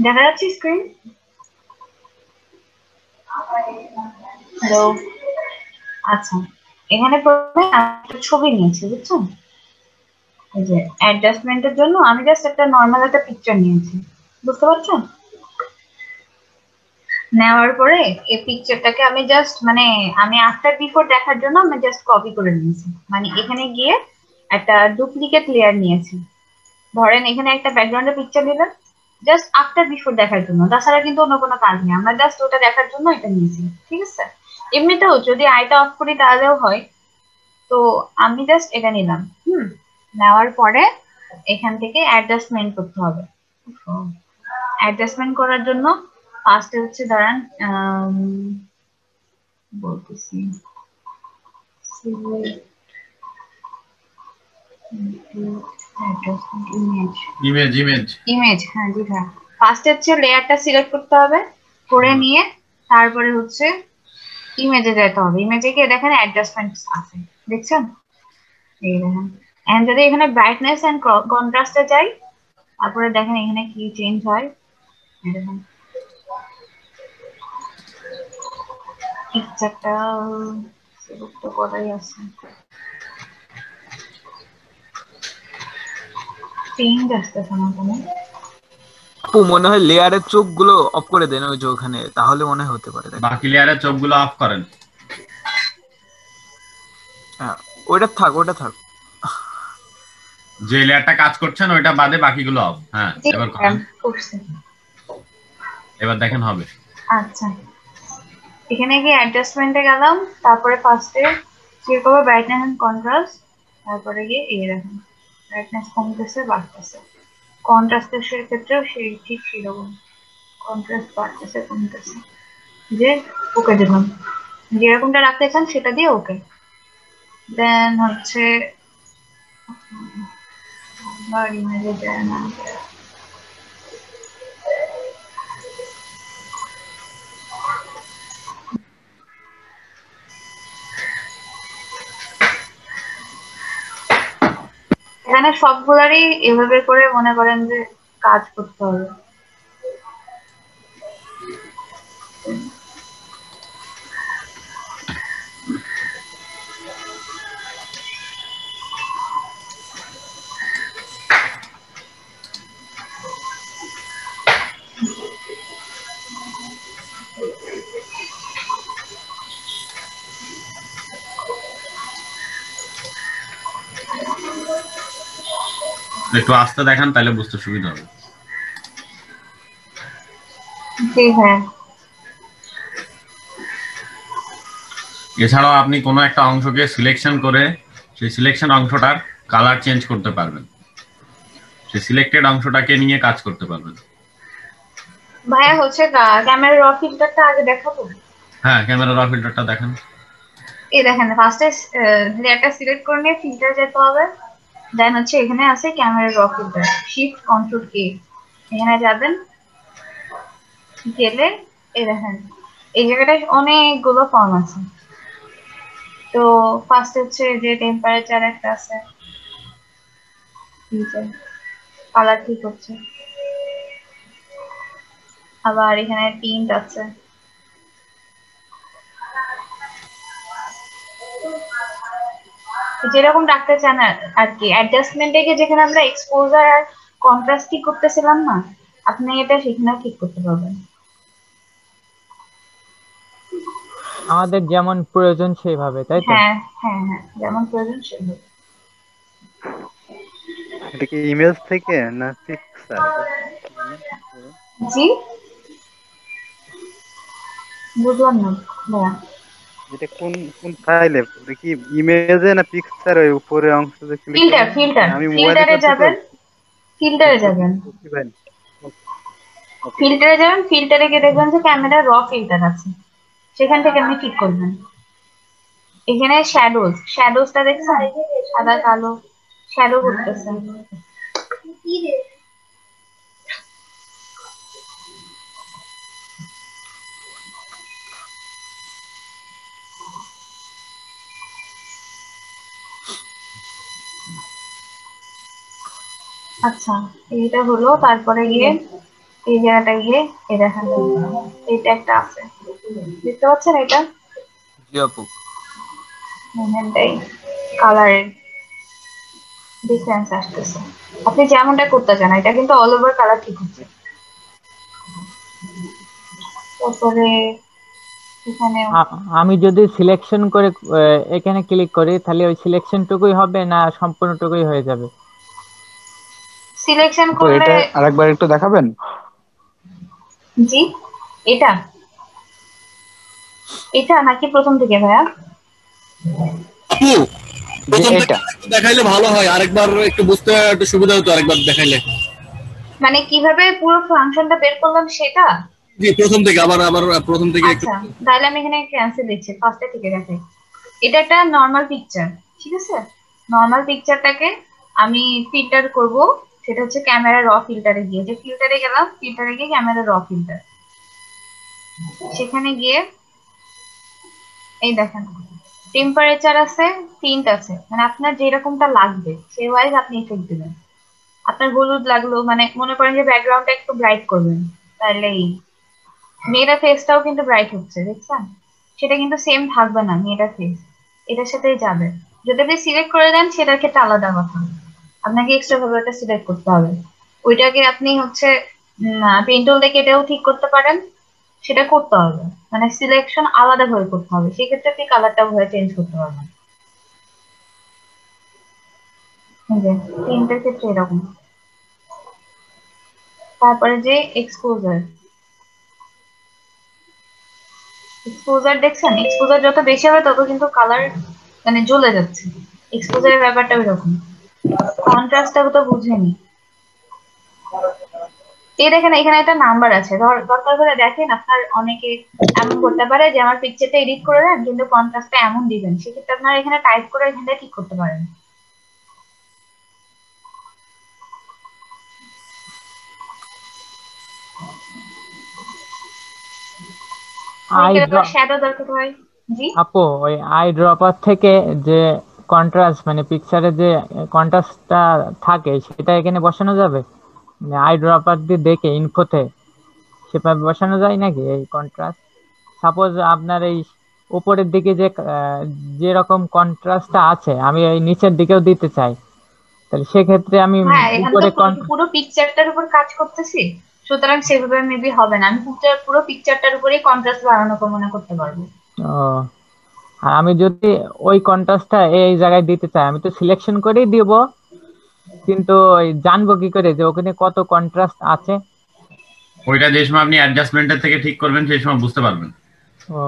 দেখা যাচ্ছে screen? Hello. আচ্ছা, এখানে প্রথমে একটা ছবি নিয়েছি, বুঝছো? এই যে অ্যাডজাস্টমেন্টের জন্য আমি জাস্ট একটা নর্মাল একটা পিকচার নিয়েছি, বুঝতে পারছো? নেওয়ার পরে এই পিকচারটাকে আমি জাস্ট মানে আমি আফটার বিফোর দেখার জন্য আমি জাস্ট কপি করে নিয়েছি। মানে এখানে গিয়ে একটা ডুপ্লিকেট লেয়ার নিয়েছি। ধরেন এখানে একটা ব্যাকগ্রাউন্ডের পিকচার নিলাম জাস্ট আফটার বিফোর দেখার জন্য, তাছাড়া কিন্তু অন্য কোনো কাজ নেই, আমরা জাস্ট ওটা দেখার জন্য এটা নিয়েছি। ঠিক আছে? এমনিতেও যদি আইটা অফ করি তাহলেও হয়। তো আমি জাস্ট এটা নিলাম। নেওয়ার পরে এখান থেকে অ্যাডজাস্টমেন্ট করতে হবে। অ্যাডজাস্টমেন্ট করার জন্য ফার্স্টে হচ্ছে দাঁড়ান বলতেছি ইমেজ ইমেজ ইমেজ। হ্যাঁ জি হ্যাঁ, ফার্স্ট হচ্ছে লেয়ারটা সিলেক্ট করতে হবে, করে নিয়ে তারপরে হচ্ছে ইমেজে যেতে হবে। ইমেজে গিয়ে দেখেন অ্যাডজাস্টমেন্ট আছে, দেখছেন? এই দেখেন। এন্ড যদি এখানে ব্রাইটনেস এন্ড কন্ট্রাস্টে যাই, তারপরে দেখেন এখানে কি চেঞ্জ হয়। এই দেখেন পিকচারটা সিলেক্ট তো করাই আছে, চেঞ্জ আসতেছে না কোনো। আপু মনে হয় লেয়ারের চোখগুলো অফ করে দেন ওই যে ওখানে, তাহলে মনে হয় হতে পারে দেখেন। বাকি লেয়ারের চোখগুলো অফ করেন। হ্যাঁ, ওইটা থাক ওইটা থাক। যে লেয়ারটা কাজ করছেন ওইটা বাদে বাকিগুলো অফ। হ্যাঁ, জি এবার হ্যাঁ, করেন। করছি। এবার দেখেন হবে। আচ্ছা, এখানে গিয়ে অ্যাডজাস্টমেন্টে গেলাম, তারপরে ফার্স্টে চেক করবো ব্রাইটনেস এন্ড কন্ট্রাস্ট, তারপরে গিয়ে এই দেখেন ব্রাইটনেস কমতেছে বাড়তেছে, কন্ট্রাস্টের ক্ষেত্রেও সেই ঠিক সেরকম কন্ট্রাস্ট বাড়তেছে কমতেছে। যে ওকে দিলাম, যেরকমটা রাখতে চান সেটা দিয়ে ওকে। দেন হচ্ছে আবার ইমেজে যায় না। এখানে সবগুলারই এভাবে করে মনে করেন যে কাজ করতে হবে। একটু আস্তে দেখান, তাহলে বুঝতে সুবিধা হবে। জি হ্যাঁ। এছাড়াও আপনি কোনো একটা অংশকে সিলেকশন করে সেই সিলেকশন অংশটার কালার চেঞ্জ করতে পারবেন। সেই সিলেক্টেড অংশটাকে নিয়ে কাজ করতে পারবেন। ভাইয়া হচ্ছে ক্যামেরার র ফিল্টারটা আগে দেখাবো। হ্যাঁ, ক্যামেরা র ফিল্টারটা দেখেন। এই দেখেন ফার্স্টে লেয়ারটা সিলেক্ট করে নিয়ে ফিল্টার যেতে হবে। দেন হচ্ছে এখানে আছে ক্যামেরা র ফিল্টার, শিফট কন্ট্রোল কে, এখানে যাবেন। গেলে এই দেখেন এই জায়গাটায় অনেকগুলো ফর্ম আছে। তো ফার্স্ট হচ্ছে যে টেম্পারেচার একটা আছে, কালার ঠিক হচ্ছে। আবার এখানে টিন্ট আছে। যেরকম রাখতে চান আর কি। অ্যাডজাস্টমেন্টে গিয়ে যেখানে আমরা এক্সপোজার আর কন্ট্রাস্ট ঠিক করতেছিলাম না, আপনি এটা সেখানেও ঠিক করতে পারবেন। আমাদের যেমন প্রয়োজন সেইভাবে, তাই তো? হ্যাঁ হ্যাঁ হ্যাঁ, যেমন প্রয়োজন সেভাবে। এটা কি ইমেজ থেকে না পিকচার? জি, বুঝলাম না ভাইয়া। এটা কোন কোন ফাইলে? এটা কি ইমেজে না পিকচার? ওই উপরে অংশ যে ক্লিক ফিল্টার করবেন, ফিল্টার আমি মোবাইলে ফিল্টারে করছি তো। যাবেন, ফিল্টারে যাবেন, ফাইল। ওকে। ফিল্টারে যাবেন, ফিল্টারে গিয়ে দেখবেন যে ক্যামেরা র ফিল্টার আছে, সেখান থেকে আপনি ঠিক করবেন। এখানে শ্যাডোজটা দেখছেন, সাদা কালো শ্যাডো করতেছে। আচ্ছা, এইটা হলো। তারপরে গিয়ে এই জায়গাটা গিয়ে এই দেখেন এইটা একটা আছে, দেখতে পাচ্ছেন এটা? জি আপু। এখানটাই কালারের ডিফারেন্স আসতেছে। আপনি যেমনটা করতে চান, এটা কিন্তু অল ওভার কালার ঠিক হচ্ছে। তারপরে এখানে আমি যদি সিলেকশন করে এখানে ক্লিক করি তাহলে ওই সিলেকশনটুকুই হবে না সম্পূর্ণটুকুই হয়ে যাবে? সিলেকশন আপু করলে, এটা আরেকবার একটু দেখাবেন? জি এটা এটা নাকি প্রথম থেকে ভাইয়া? আপু যে প্রথম থেকে এটা একটু দেখাইলে ভালো হয়, আরেকবার একটু বুঝতে একটু সুবিধা হতো আরেকবার দেখাইলে। মানে কিভাবে পুরো ফাংশনটা বের করলাম সেটা? জি প্রথম থেকে আবার আবার প্রথম থেকে একটু। আচ্ছা, তাহলে আমি এখানে ক্যান্সেল দিচ্ছি, ফার্স্টে থেকে দেখাই। এটা একটা নর্মাল পিকচার, ঠিক আছে? নর্মাল পিকচারটাকে আমি ফিল্টার করব, সেটা হচ্ছে ক্যামেরা র ফিল্টারে গিয়ে, যে ফিল্টারে গেলাম, ফিল্টারে গিয়ে ক্যামেরা র ফিল্টার, সেখানে গিয়ে এই দেখেন টেম্পারেচার আছে, টিন্ট আছে, মানে আপনার যেরকমটা লাগবে সেই ওয়াইজ আপনি ইফেক্ট দিবেন। আপনার হলুদ লাগলো, মানে মনে করেন যে ব্যাকগ্রাউন্ডটা একটু ব্রাইট করবেন, তাহলেই মেয়েটা ফেসটাও কিন্তু ব্রাইট হচ্ছে, দেখছেন? সেটা কিন্তু সেম থাকবে না মেয়েটার ফেস, এটার সাথেই যাবে। যদি আপনি সিলেক্ট করে দেন সেটার ক্ষেত্রে আলাদা কথা, আপনাকে এক্সট্রা ভাবে ওটা সিলেক্ট করতে হবে। ওইটাকে আপনি হচ্ছে পেন্টুল দিয়ে কেটেও ঠিক করতে পারেন, সেটা করতে হবে, মানে সিলেকশন আলাদা ভাবে করতে হবে, সেক্ষেত্রে আপনি কালারটা ভাবে চেঞ্জ করতে পারবেন। প্রিন্টের ক্ষেত্রে এরকম। তারপরে যে এক্সপোজার, এক্সপোজার দেখছেন? এক্সপোজার যত বেশি হবে তত কিন্তু কালার মানে জ্বলে যাচ্ছে। এক্সপোজারের ব্যাপারটা ওইরকম। কন্ট্রাস্টটা তো বুঝেনি। এই দেখেন এখানে একটা নাম্বার আছে, দরকার হলে দেখেন, আপনার অনেকে এমন করতে পারে যে আমার পিকচারটা এডিট করে দেন কিন্তু কন্ট্রাস্টটা এমন দিবেন, সেক্ষেত্রে আপনারা এখানে টাইপ করে এখানে ঠিক করতে পারেন। আই অনেকের ড্র আবার শ্যাডো দরকার হয়। জি আপু ওই আই ড্রপার থেকে যে কন্ট্রাস্ট মানে পিকচারে যে কন্ট্রাস্টটা থাকে সেটা এখানে বসানো যাবে? মানে আই ড্রপার দিয়ে দেখে ইনফোতে সেভাবে বসানো যায় নাকি এই কন্ট্রাস্ট? সাপোজ আপনার এই উপরের দিকে যে যেরকম কন্ট্রাস্টটা আছে আমি এই নিচের দিকেও দিতে চাই, তাহলে সেক্ষেত্রে আমি হ্যাঁ, এখানে তো উপরে পুরো পিকচারটার উপর কাজ করতেছি, সুতরাং সেভাবে মেবি হবে না। আমি পুরো পিকচারটার উপরেই কন্ট্রাস্ট বাড়ানো কমানো করতে পারবো। ও, আর আমি যদি ওই কন্ট্রাস্টটা এই জায়গায় দিতে চাই আমি তো সিলেকশন করেই দিব, কিন্তু ওই জানবো কি করে যে ওখানে কত কন্ট্রাস্ট আছে? ওইটা যে সময় আপনি অ্যাডজাস্টমেন্টের থেকে ঠিক করবেন সেই সময় বুঝতে পারবেন। ও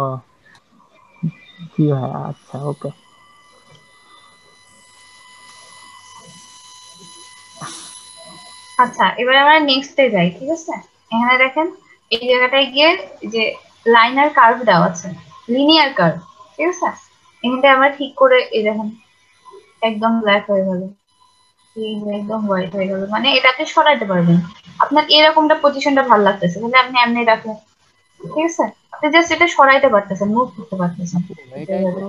জি ভাই, আচ্ছা ওকে। আচ্ছা, এবার আমরা নেক্সটে যাই, ঠিক আছে? এখানে দেখেন এই জায়গাটায় গিয়ে যে লাইনার কার্ভ দেওয়া আছে, লিনিয়ার কার্ভ, ঠিক আছে? এখানটা আমরা ঠিক করে এই দেখেন একদম ব্ল্যাক হয়ে গেল, একদম হোয়াইট হয়ে গেল, মানে এটাকে সরাইতে পারবেন। আপনার এরকমটা পজিশনটা ভালো লাগতেছে তাহলে আপনি এমনি রাখেন, ঠিক আছে? আপনি জাস্ট এটা সরাইতে পারতেছেন, মুভ করতে পারতেছেন। আপু এটাই তো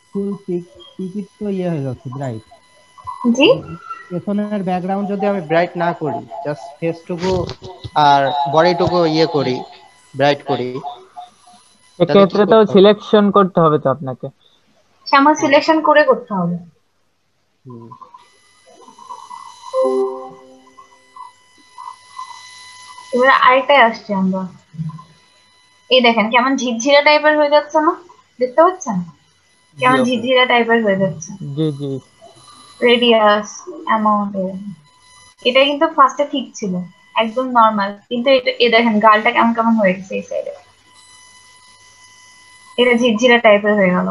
ফুল পিক তো ইয়ে হয়ে যাচ্ছে ব্রাইট। জি পেছনের ব্যাকগ্রাউন্ড যদি আমি ব্রাইট না করি, জাস্ট ফেসটুকু আর বডিটুকু ইয়ে করি, ব্রাইট করি, তাহলে কি এক্ষেত্রে তো করতে হবে? সিলেকশন করতে হবে তো আপনাকে। সেমন সিলেকশন করে করতে হবে। হুম। এবার আরেকটাই আসছে আমরা, এই দেখেন কেমন ঝিরঝিরা টাইপের হয়ে যাচ্ছে না? দেখতে পাচ্ছেন জি কেমন আপু। ঝিরঝিরা টাইপের হয়ে যাচ্ছে? জি জি। রেডিয়াস, অ্যামাউন্ট, এটা কিন্তু ফার্স্টে ঠিক ছিল, একদম নর্মাল, কিন্তু এটা এ দেখেন গালটা কেমন কেমন হয়ে গেছে এই সাইডে, এটা ঝিরঝিরা টাইপের হয়ে গেল।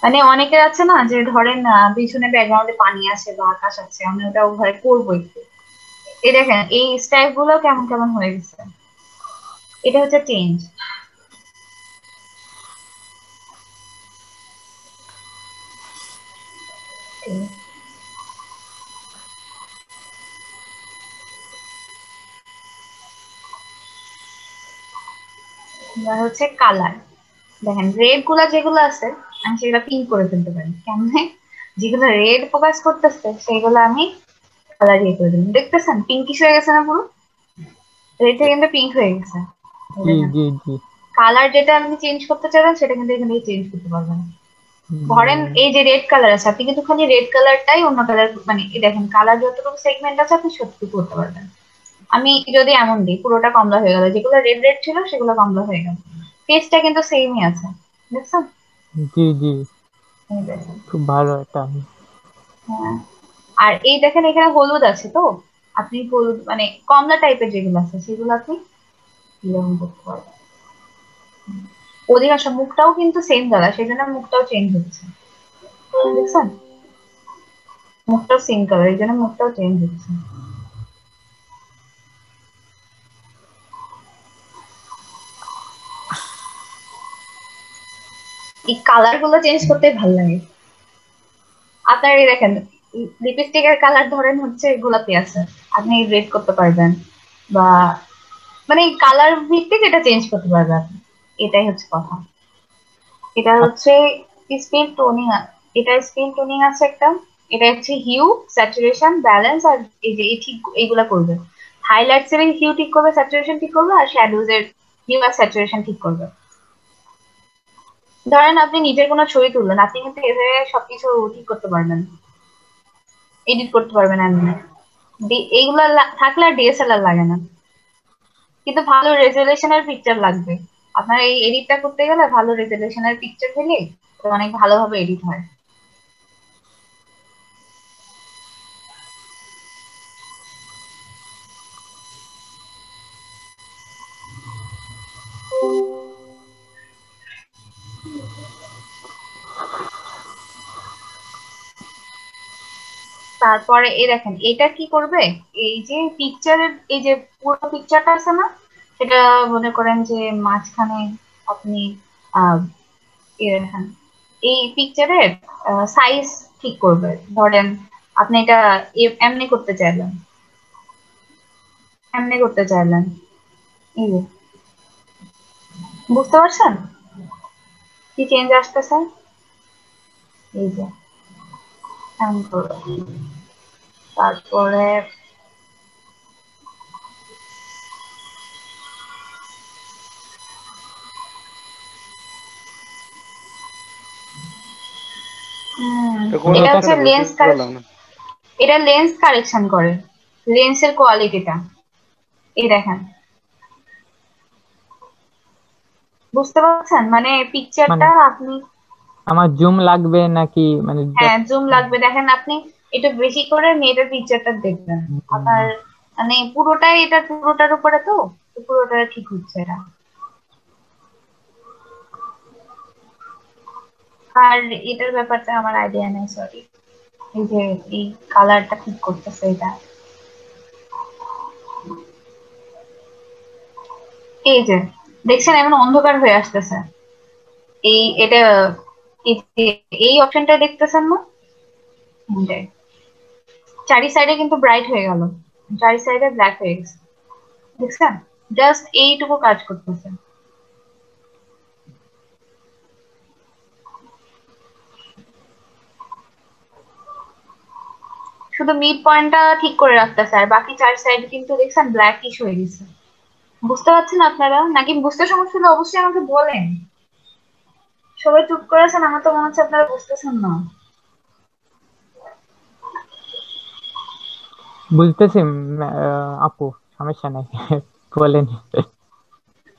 মানে অনেকের আছে না যে ধরেন পিছনে ব্যাকগ্রাউন্ডে পানি আছে বা আকাশ আছে, আমি ওটা ভয় করবোই। এই দেখেন এই স্টাইল গুলো কেমন কেমন হয়ে গেছে, এটা হচ্ছে চেঞ্জ। এবার হচ্ছে কালার, দেখেন রেড গুলা যেগুলো আছে আমি সেগুলো পিঙ্ক করে ফেলতে পারি, কেমনে? যেগুলো রেড ফোকাস করতেছে সেগুলো আমি কালার ইয়ে করে দিলাম, দেখতেছেন পিঙ্কিশ হয়ে গেছে না পুরো? রেডটা কিন্তু পিঙ্ক হয়ে গেছে। জি জি জি। কালার যেটা আপনি চেঞ্জ করতে চাইবেন সেটা কিন্তু এখানে চেঞ্জ করতে পারবেন। ধরেন হুম, এই যে রেড কালার আছে, আপনি কিন্তু খালি রেড কালারটাই অন্য কালার, মানে এই দেখেন কালার যতটুকু সেগমেন্ট আছে আপনি সবটুকু করতে পারবেন। আমি যদি এমন দিই পুরোটা কমলা হয়ে গেল, যেগুলো রেড রেড ছিল সেগুলো কমলা হয়ে গেল, টেস্টটা কিন্তু সেমই আছে, বুঝছেন? জি জি, এই দেখেন। খুব ভালো এটা। হ্যাঁ। আর এই দেখেন এখানে হলুদ আছে, তো আপনি হলুদ মানে কমলা টাইপের যেগুলো আছে সেগুলো আপনি এরকম করতে পারবেন। অধিকাংশ মুখটাও কিন্তু সেম কালার, সেই জন্য মুখটাও চেঞ্জ হচ্ছে, বুঝছেন? মুখটাও সেম কালার, এই জন্য মুখটাও চেঞ্জ হচ্ছে। এই কালার গুলো চেঞ্জ করতে ভালো লাগে। আপনার এই দেখেন লিপস্টিকের কালার ধরেন হচ্ছে গোলাপি আছে, আপনি রেড করতে পারবেন, বা মানে কালার ভিত্তিক এটা চেঞ্জ করতে পারবেন আপনি। এটাই হচ্ছে কথা। এটা হচ্ছে স্কিন টোনিং, এটা স্কিন টোনিং আছে একটা, এটা হচ্ছে হিউ, স্যাচুরেশন, ব্যালেন্স, আর এই যে এই ঠিক এইগুলা করবে। হাইলাইটস এর হিউ ঠিক করবে, স্যাচুরেশন ঠিক করবে, আর শ্যাডোজ এর হিউ আর স্যাচুরেশন ঠিক করবে। ধরেন আপনি নিজের কোনো ছবি তুললেন, আপনি কিন্তু এভাবে সবকিছু ঠিক করতে পারবেন, এডিট করতে পারবেন এমনি। এইগুলা থাকলে আর ডিএসএলআর লাগে না, কিন্তু ভালো রেজলিউশনের পিকচার লাগবে। আপনার এই এডিটটা করতে গেলে ভালো রেজলিউশনের পিকচার দিলে অনেক ভালোভাবে এডিট হয়। তারপরে এই দেখেন এটা কি করবে, এই যে পিকচারের এই যে পুরো পিকচারটা আছে না, সেটা মনে করেন যে মাঝখানে আপনি আহ দেখেন এই পিকচারের সাইজ ঠিক করবে। ধরেন আপনি এটা এমনি করতে চাইলেন, এমনি করতে চাইলেন, এই যে বুঝতে পারছেন কি চেঞ্জ আসতেছে? এই যে এমন করবে। তারপরে এটা কোন এটা হচ্ছে অপশনে লেন্স বুঝতে পারলাম না। এটা লেন্স কারেকশন করে, লেন্সের কোয়ালিটিটা। এই দেখেন, বুঝতে পারছেন মানে মানে পিকচারটা আপনি, আমার জুম লাগবে নাকি মানে হ্যাঁ জুম লাগবে। দেখেন আপনি একটু বেশি করে মেয়েটার পিকচারটা দেখবেন, আপনার মানে পুরোটাই এটা পুরোটার উপরে, তো তো পুরোটা ঠিক হচ্ছে এটা। আর এটার ব্যাপারটা আমার আইডিয়া নেই, সরি। এই যে এই কালারটা ঠিক করতেছে এটা, এই যে দেখছেন এমন অন্ধকার হয়ে আসতেছে। এই এটা এই এই অপশনটা দেখতেছেন না, এটাই। চারি সাইডে কিন্তু ব্রাইট হয়ে গেল, চারি সাইডে ব্ল্যাক হয়ে গেছে, দেখছেন? জাস্ট এইটুকু কাজ করতেছে। শুধু মিড পয়েন্টটা ঠিক করে রাখতেছে, আর বাকি চার সাইড কিন্তু দেখছেন ব্ল্যাকিশ হয়ে গেছে। বুঝতে পারছেন আপনারা নাকি? বুঝতে সমস্যা হলে অবশ্যই আমাকে বলেন। সবাই চুপ করেছেন, আমার তো মনে হচ্ছে আপনারা বুঝতেছেন না। বুঝতেছি আপু, সমস্যা নাই। বলেন।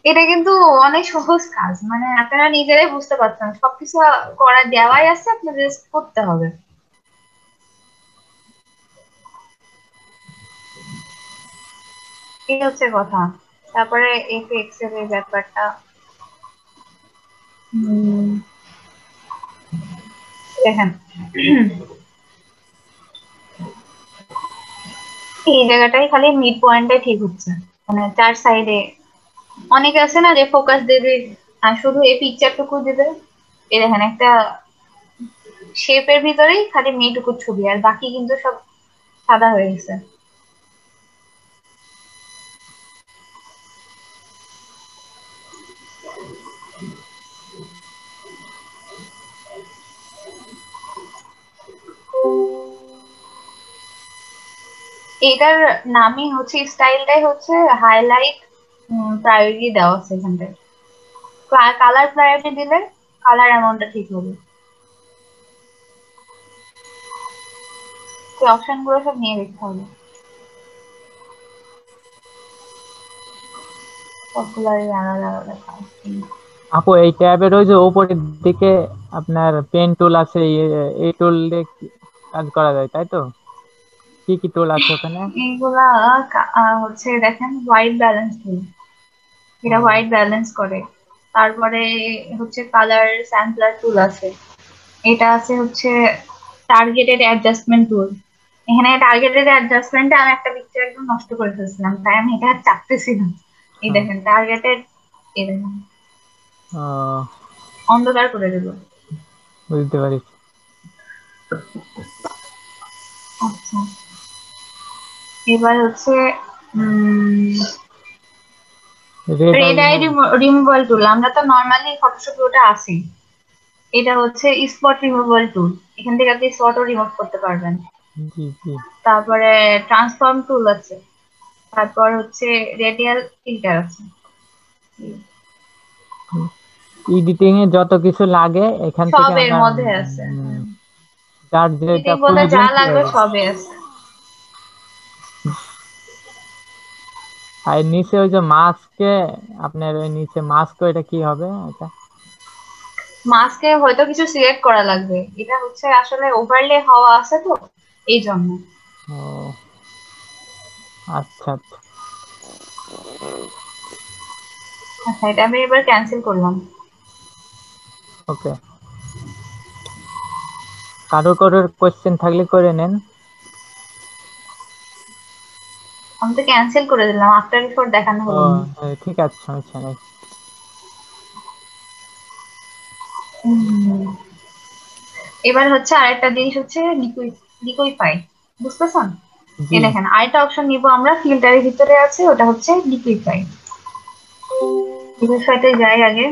এটা কিন্তু অনেক সহজ কাজ, মানে আপনারা নিজেরাই বুঝতে পারছেন, সবকিছু করা দেওয়াই আছে, আপনাদের জাস্ট করতে হবে। এই হচ্ছে কথা। তারপরে এফএক্স এর এই ব্যাপারটা, উম, দেখেন এই জায়গাটাই খালি মিড পয়েন্টটাই ঠিক হচ্ছে, মানে চার সাইডে অনেকে আছে না যে ফোকাস দেবে আর শুধু এই পিকচারটুকু দেবে। এই দেখেন একটা শেপের ভিতরেই খালি মেয়েটুকুর ছবি, আর বাকি কিন্তু সব সাদা হয়ে গেছে। এটার নামই হচ্ছে, স্টাইলটাই হচ্ছে হাইলাইট প্রায়োরিটি দেওয়া আছে এখানটায়। কালার প্রায়োরিটি দিলে কালার অ্যামাউন্টটা ঠিক হবে। সেই অপশন গুলো সব নিয়ে দেখতে হবে সবগুলোর আলাদা আলাদা কাজ। আপু এই ট্যাবের ওই যে উপরের দিকে আপনার পেন টুল আছে, এই টুল দিয়ে কাজ করা যায় তাই তো? কি কি টুল আছে ওখানে? এইগুলা হচ্ছে দেখেন হোয়াইট ব্যালেন্স টুল, এটা হোয়াইট ব্যালেন্স করে। তারপরে হচ্ছে কালার স্যাম্পলার টুল আছে। এটা আছে হচ্ছে টার্গেটেড অ্যাডজাস্টমেন্ট টুল। এখানে টার্গেটেড অ্যাডজাস্টমেন্টে আমি একটা পিকচার একদম নষ্ট করে ফেলছিলাম, তাই আমি এটা আর চাপতেছিলাম। এই হ্যাঁ। দেখেন টার্গেটেড, এই দেখেন ও, অন্ধকার করে দেবো। বুঝতে পারি। আচ্ছা, এবার হচ্ছে red eye red eye removal tool. আমরা তো নর্মালি ফটোশপে ওটা আসি, এটা হচ্ছে স্পট রিমুভাল টুল। এখান থেকে আপনি স্পটও রিমুভ করতে পারবেন। জি জি। তারপরে ট্রান্সফর্ম টুল আছে। তারপর হচ্ছে রেডিয়াল ফিল্টার আছে। এডিটিং এ যত কিছু লাগে এখান থেকে সব এর আমরা মধ্যে আছে। যার যেটা এডিটিং বলতে যা প্রয়োজন লাগবে সবই আছে। আর নিচে ওই যে মাস্কে, আপনার ওই নিচে মাস্ক, এটা কি হবে এটা? মাস্কে হয়তো কিছু সিলেক্ট করা লাগবে, এটা হচ্ছে আসলে ওভারলে হওয়া আছে তো এই জন্য। ও আচ্ছা আচ্ছা। আচ্ছা, এটা আমি এবার ক্যান্সেল করলাম। ওকে, কারোর কোশ্চেন থাকলে করে নেন। আমি তো ক্যান্সেল করে দিলাম, আফটার বিফোর দেখানো ও হলো না। ঠিক আছে, সমস্যা নেই। হুম, এবার হচ্ছে আরেকটা জিনিস হচ্ছে লিকুইফাই, বুঝতেছেন? জি। এই দেখেন আরেকটা অপশন নিব আমরা, ফিল্টারের ভিতরে আছে, ওটা হচ্ছে লিকুইফাই। লিকুইফাইতে যাই আগে।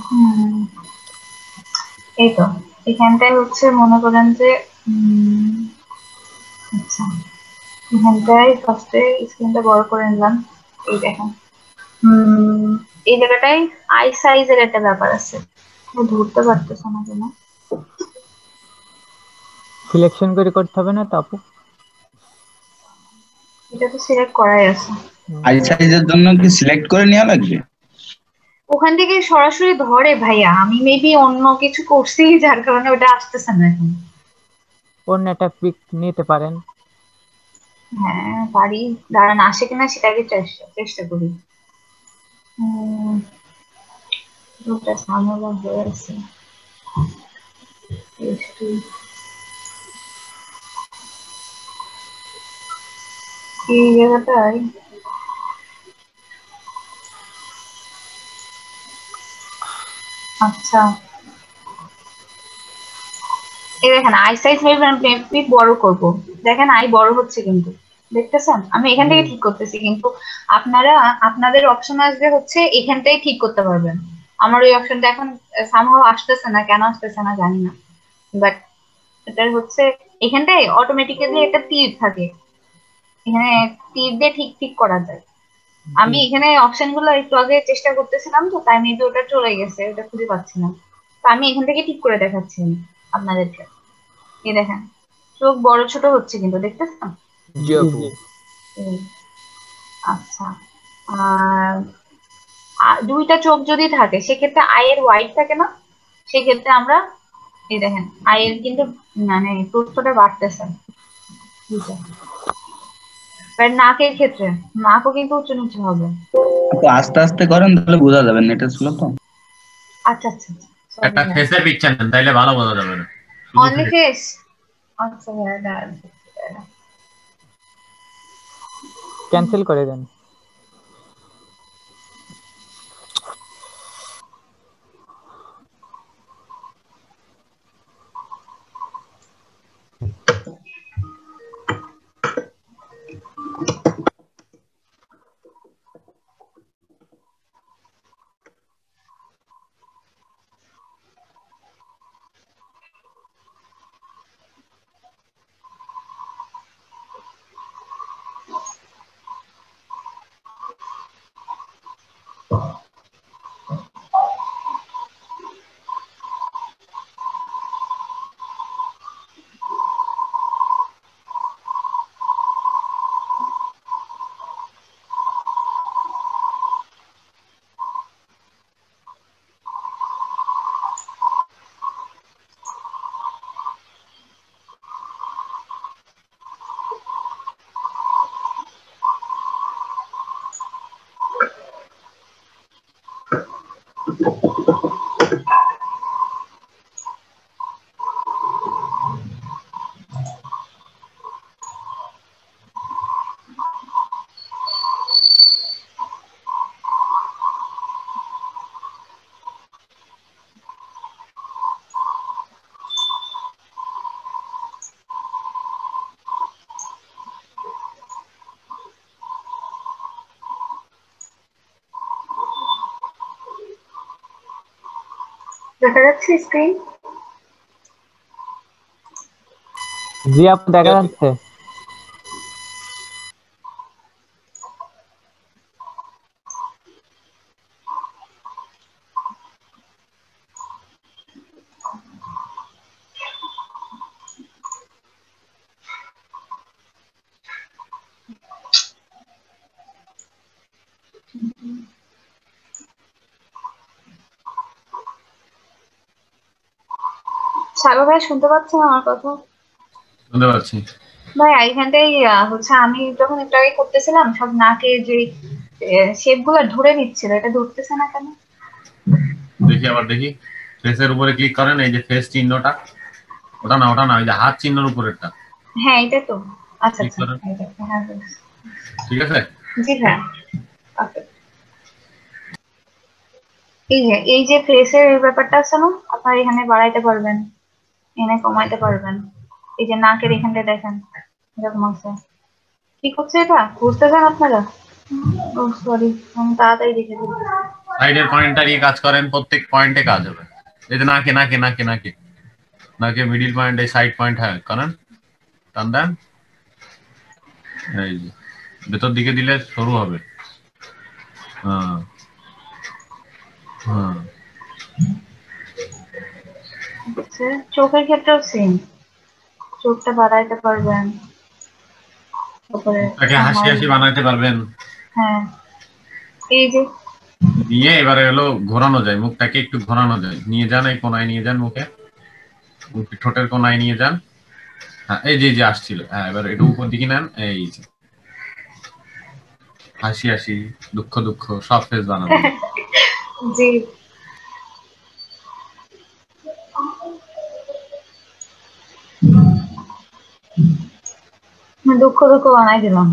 হুম, এই তো এখানটায় হচ্ছে মনে করেন যে আচ্ছা, এখানটায় ফার্স্টে স্ক্রিনটা বড় করে নিলাম। এই দেখেন এই জায়গাটায় আই সাইজের একটা ব্যাপার আছে, ও ধরতে পারতেছে না কেন। সিলেকশন করে করতে হবে না তো আপু? এটা তো সিলেক্ট করাই আছে। আই সাইজের জন্য কি সিলেক্ট করে নেওয়া লাগবে? ওখান থেকে সরাসরি ধরে ভাইয়া, আমি মেবি অন্য কিছু করছি যার কারণে ওটা আসতেছে না এখন। অন্য একটা পিক নিতে পারেন। হ্যাঁ পারি, দাঁড়ান আসে কিনা সেটাকে চেষ্টা চেষ্টা করি। উম, দুটা ঝামেলা হয়ে আছে। এই জায়গাটায় আচ্ছা, এই দেখেন আই সাইজ মেবি বড় করব। দেখেন আই বড় হচ্ছে কিন্তু, দেখতেছেন? আমি এখান জি। থেকে ঠিক করতেছি, কিন্তু আপনারা আপনাদের অপশন আসবে হচ্ছে এখানটাই ঠিক করতে পারবেন। আমার ওই অপশনটা এখন সামহাও আসতেছে না, কেন আসতেছে না জানি না। বাট এটা হচ্ছে এখানটায় অটোমেটিক্যালি একটা তীর থাকে, এখানে তীর দিয়ে ঠিক ঠিক করা যায়। জি। আমি এখানে অপশন গুলো একটু আগে চেষ্টা করতেছিলাম তো, তাই মেবি ওটা চলে গেছে, ওটা খুঁজে পাচ্ছি না। তো আমি এখান থেকে ঠিক করে দেখাচ্ছি আপনাদেরকে। এই দেখেন চোখ বড় ছোট হচ্ছে কিন্তু, দেখতেছেন? জি জি আপু। জি। এই, আচ্ছা, আর দুইটা চোখ যদি থাকে সেক্ষেত্রে আয়ের হোয়াইট থাকে না, সেক্ষেত্রে আমরা এই দেখেন আয়ের কিন্তু মানে প্রস্থটা বাড়তেছে। ঠিক আছে, এবার নাকের ক্ষেত্রে নাকও কিন্তু উঁচু নিচু হবে। আপু আস্তে আস্তে করেন তাহলে বোঝা যাবে, নেটে ছিল তো। আচ্ছা আচ্ছা, সরি একটা ভাই। ফেসের পিকচার নেন, তাইলে ভালো বোঝা যাবে না, শুধু অনলি ফেস। ফেস, আচ্ছা ভাই দাঁড়ান। ক্যান্সেল করে দেন। দেখা যাচ্ছে স্ক্রিন? জি আপু দেখা যাচ্ছে। সাগর ভাই শুনতে পাচ্ছেন আমার কথা? শুনতে পাচ্ছি। ভাই এইখানটাই হচ্ছে আমি যখন একটু আগে করতেছিলাম সব নাকে যে শেপ গুলো ধরে নিচ্ছিল, এটা ধরতেছে না কেন? দেখি আবার দেখি। ফেসের উপরে ক্লিক করেন, এই যে ফেস চিহ্নটা, ওটা না ওটা না, ওই যে হাত চিহ্নের উপরেরটা হ্যাঁ এটা তো। আচ্ছা ক্লিক আচ্ছা, করেন। এটা হ্যাঁ। ঠিক আছে। জি হ্যাঁ। Okay. এই যে ফেসের এই ব্যাপারটা আছে না, আপনার এখানে বাড়াইতে পারবেন, এখানে কমাইতে পারবেন। এই যে নাকের এখানটা দেখেন এরকম আছে। কি করছে এটা? ঘুরতেছেন আপনারা? ও সরি, আমি তাড়াতাড়ি দেখে দিই। সাইডের পয়েন্টটা নিয়ে কাজ করেন, প্রত্যেক পয়েন্টে কাজ হবে। এই যে নাকে নাকে নাকে নাকে নাকে মিডিল পয়েন্ট, এই সাইড পয়েন্ট, হ্যাঁ করেন, টান দেন। এই যে ভেতর দিকে দিলে শুরু হবে। হ্যাঁ হ্যাঁ। চোখের ক্ষেত্রেও সেম, চোখটা বাড়াইতে পারবেন, তারপরে তাকে হাসি হাসি বানাইতে পারবেন। হ্যাঁ এই যে নিয়ে এবারে হলো ঘোরানো যায়, মুখটাকে একটু ঘোরানো যায়, নিয়ে যান এই কোনায় নিয়ে যান, মুখে ঠোঁটের কোনায় নিয়ে যান। হ্যাঁ এই যে যে আসছিল, হ্যাঁ এবার একটু উপর দিকে নেন, এই যে হাসি হাসি, দুঃখ দুঃখ সব ফেস বানাবেন। জি দুঃখ দুঃখ বানাই দিলাম।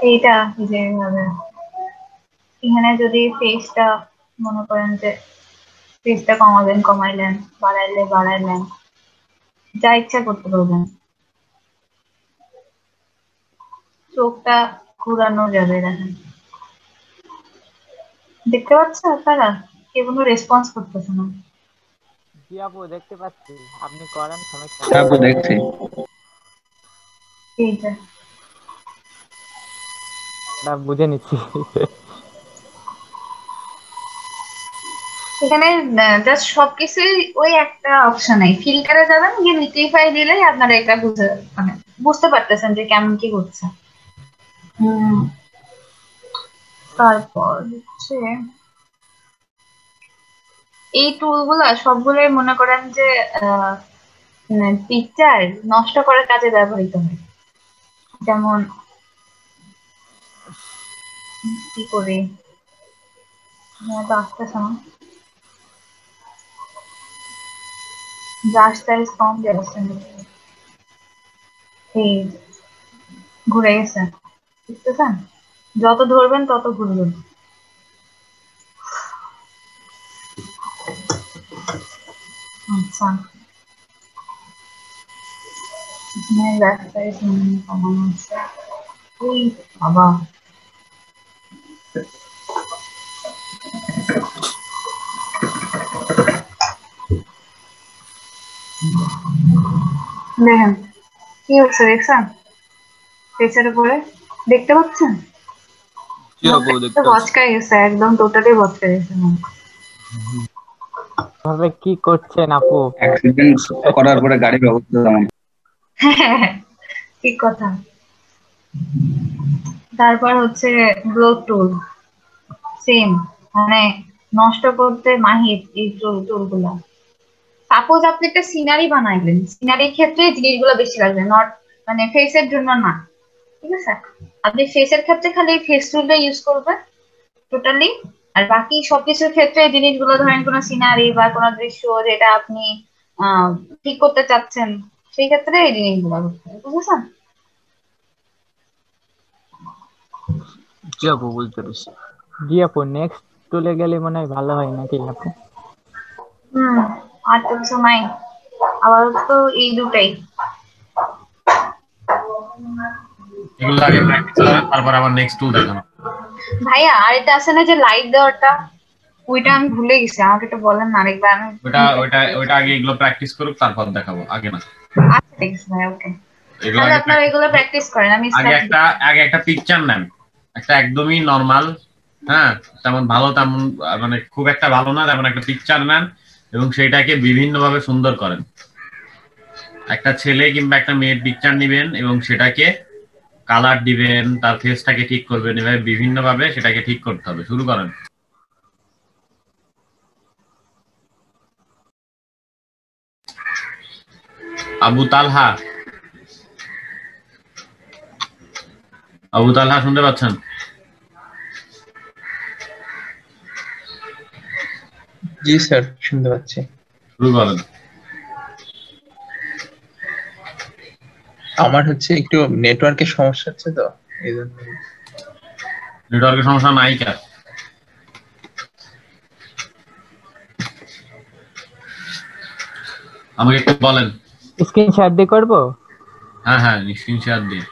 এইটা যে এইভাবে এখানে যদি ফেসটা মনে করেন যে ফেসটা কমাবেন কমাইলেন, বাড়াইলে বাড়াইলেন, যা ইচ্ছা করতে পারবেন। চোখটা ঘুরানো যাবে, দেখেন দেখতে পাচ্ছেন আপনারা? কেউ কোনো রেসপন্স করতেছে না। জি আপু দেখতে পাচ্ছি, আপনি করেন, সমস্যা হ্যাঁ নেই। আপু দেখছি। এইটা এটা বুঝে নিচ্ছি। এখানে জাস্ট সবকিছুই ওই একটা অপশনে ফিল্টারে যাবেন, গিয়ে লিকুইফাই দিলেই আপনারা এটা মানে বুঝতে পারতেছেন যে কেমন কি হচ্ছে। তারপর হচ্ছে এই টুলগুলা সবগুলোই মনে করেন যে পিকচার নষ্ট করার কাজে ব্যবহৃত হয়। যেমন কি করি তো আসতেছে না, ব্রাশ সাইজ কম যাচ্ছে, এই ঘুরে গেছে, বুঝতেছেন? যত ধরবেন তত ঘুরবেন। আচ্ছা ব্রাশ সাইজ কমানো হচ্ছে। ওই বাবা, দেখেন কি হচ্ছে, দেখছেন? ফেসের উপরে দেখতে পাচ্ছেন? জি আপু দেখতে পাচ্ছি। বচকায় গেছে, একদম টোটালি বচকায় গেছে মুখ। ভাবে কি করছেন আপু? অ্যাক্সিডেন্ট করার পরে গাড়ি ব্যবস্থা তেমন। ঠিক কথা। তারপর হচ্ছে গ্রোথ টুল, সেম, মানে নষ্ট করতে মাহির এই টুল গুলা। সাপোজ আপনি একটা সিনারি বানাইলেন, সিনারির ক্ষেত্রে এই জিনিসগুলো বেশি লাগবে, নট মানে ফেসের জন্য না, ঠিক আছে? আপনি ফেসের ক্ষেত্রে খালি ফেস টুলটা ইউজ করবেন টোটালি, আর বাকি সবকিছুর ক্ষেত্রে এই জিনিসগুলো, ধরেন কোনো সিনারি বা কোনো দৃশ্য যেটা আপনি আহ ঠিক করতে চাচ্ছেন, সেই ক্ষেত্রে এই জিনিসগুলো করতে হবে, বুঝেছেন? জি আপু বুঝতে পেরেছি। জি আপু নেক্সট টুলে গেলে মনে হয় ভালো হয় নাকি আপু? হুম, আর তো কিছু নাই, আবার তো এই দুটাই। এগুলো আগে প্র্যাকটিস করেন, তারপর আবার নেক্সট টুল দেখানো। ভাইয়া আর এটা আছে না যে লাইট দেওয়াটা, ওইটা আমি ভুলে গেছি, আমাকে একটু বলেন না আরেকবার। আমি ওটা ওটা ওটা আগে এগুলো প্র্যাকটিস করুক, তারপর দেখাবো, আগে না। আচ্ছা ঠিক আছে ভাই, ওকে। এগুলো তাহলে আগে আপনারা এগুলো প্র্যাকটিস করেন, আমি আগে স্টার্ট একটা আগে একটা পিকচার নেন, একটা একদমই নরমাল, হ্যাঁ, তেমন ভালো তেমন মানে খুব একটা ভালো না, তেমন একটা পিকচার নেন এবং সেটাকে বিভিন্ন ভাবে সুন্দর করেন। একটা ছেলে কিংবা একটা মেয়ের পিকচার নিবেন এবং সেটাকে কালার দিবেন, তার ফেসটাকে ঠিক করবেন, এভাবে বিভিন্ন ভাবে সেটাকে ঠিক করতে হবে। শুরু করেন। আবু তালহা, আবু তালহা শুনতে পাচ্ছেন? জি স্যার, শুনতে পাচ্ছি। শুরু করেন। আমার হচ্ছে একটু নেটওয়ার্কের সমস্যা হচ্ছে তো, এই জন্য। নেটওয়ার্কের সমস্যা নাই কার? আমাকে একটু বলেন। স্ক্রিন শেয়ার দিয়ে করবো? হ্যাঁ হ্যাঁ, স্ক্রিন শেয়ার দিয়ে।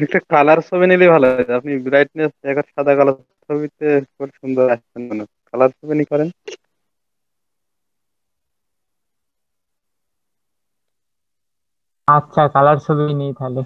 একটা কালার ছবি নিলে ভালো হয়। আপনি ব্রাইটনেস এখন সাদা কালার ছবিতে খুব সুন্দর আসছেন, মানে কালার ছবি নি করেন। আচ্ছা, কালার ছবি নিই তাহলে।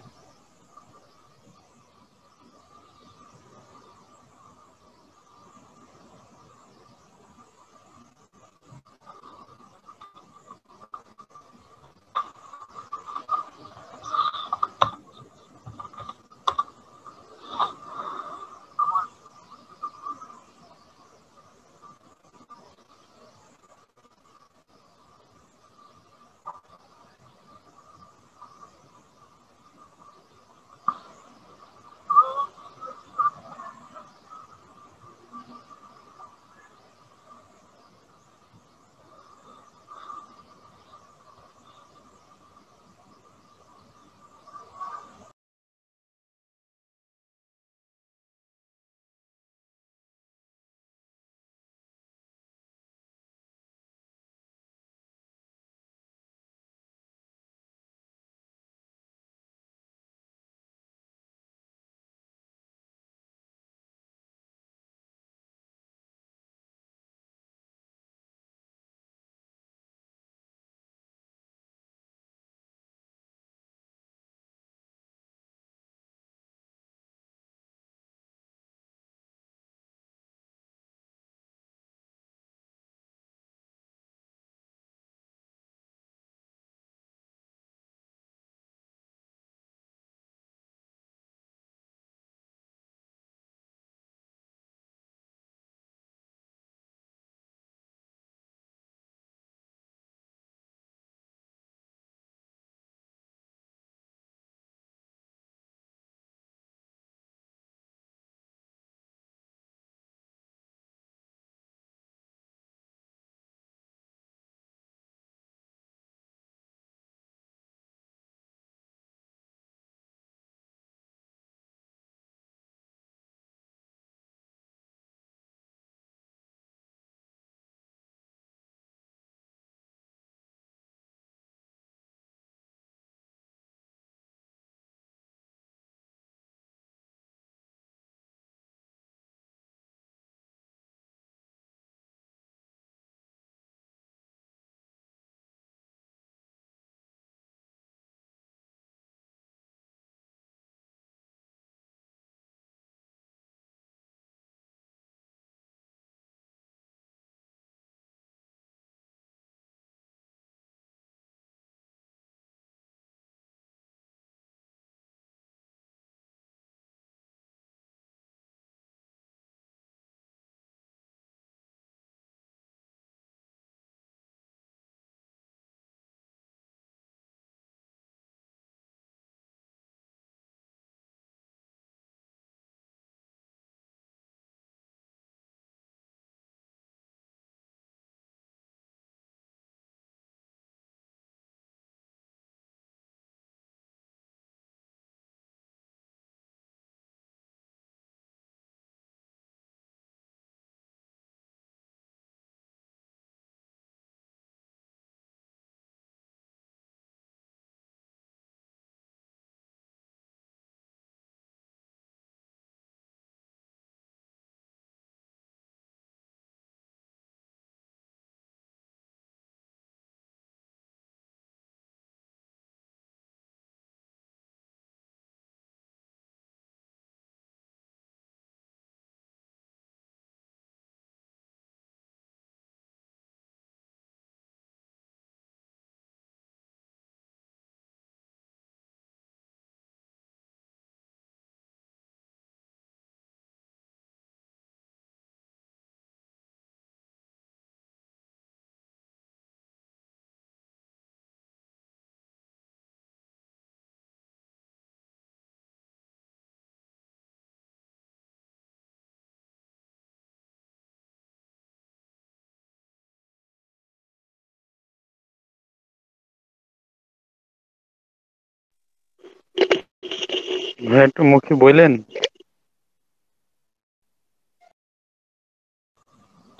ভাই একটু মুখে বললেন।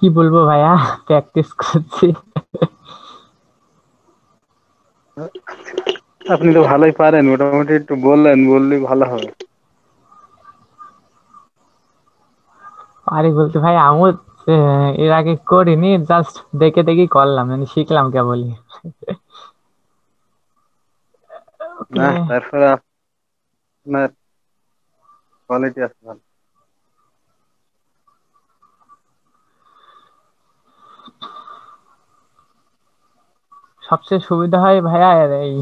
কি বলবো ভাইয়া, প্র্যাকটিস করছি। আপনি তো ভালোই পারেন, মোটামুটি একটু বললে ভালো হবে। পারি বলতে ভাই আমিও এর আগে করিনি, জাস্ট দেখে দেখি করলাম, মানে শিখলাম কেবলই। না ওকে। তারপরে আপনার কোয়ালিটি আছে ভালো। সবচেয়ে সুবিধা হয় ভাইয়া এই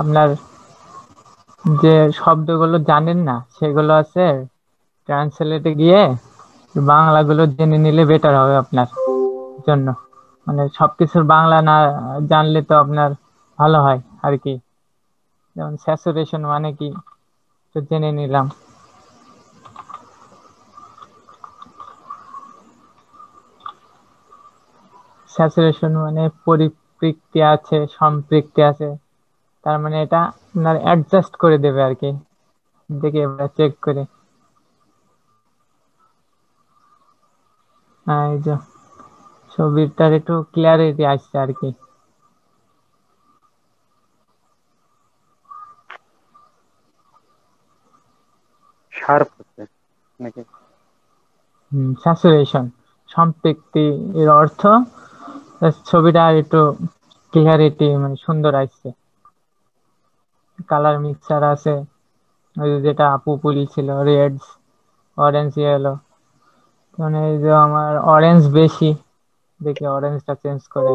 আপনার যে শব্দগুলো জানেন না সেগুলো আছে, ট্রান্সলেটে গিয়ে বাংলাগুলো জেনে নিলে বেটার হবে আপনার জন্য। মানে সবকিছুর বাংলা না জানলে তো আপনার ভালো হয় আর কি। যেমন স্যাচুরেশন মানে কি, তো জেনে নিলাম। স্যাচুরেশন মানে পরিতৃপ্তি আছে, সম্পৃক্তি আছে, তার মানে এটা আপনার অ্যাডজাস্ট করে দেবে আর কি। দেখে এবার চেক করে। এই যে ছবিটার একটু ক্লিয়ারিটি আসছে আর কি। শার্প হচ্ছে নাকি? স্যাচুরেশন, সম্পৃক্তি এর অর্থ ছবিটা আর একটু ক্লিয়ারিটি মানে সুন্দর আসছে। কালার মিক্সার আছে, ওই যে যেটা আপু বলছিল, রেডস, অরেঞ্জ, ইয়েলো। মানে এই যে আমার অরেঞ্জ বেশি, দেখি অরেঞ্জটা চেঞ্জ করে।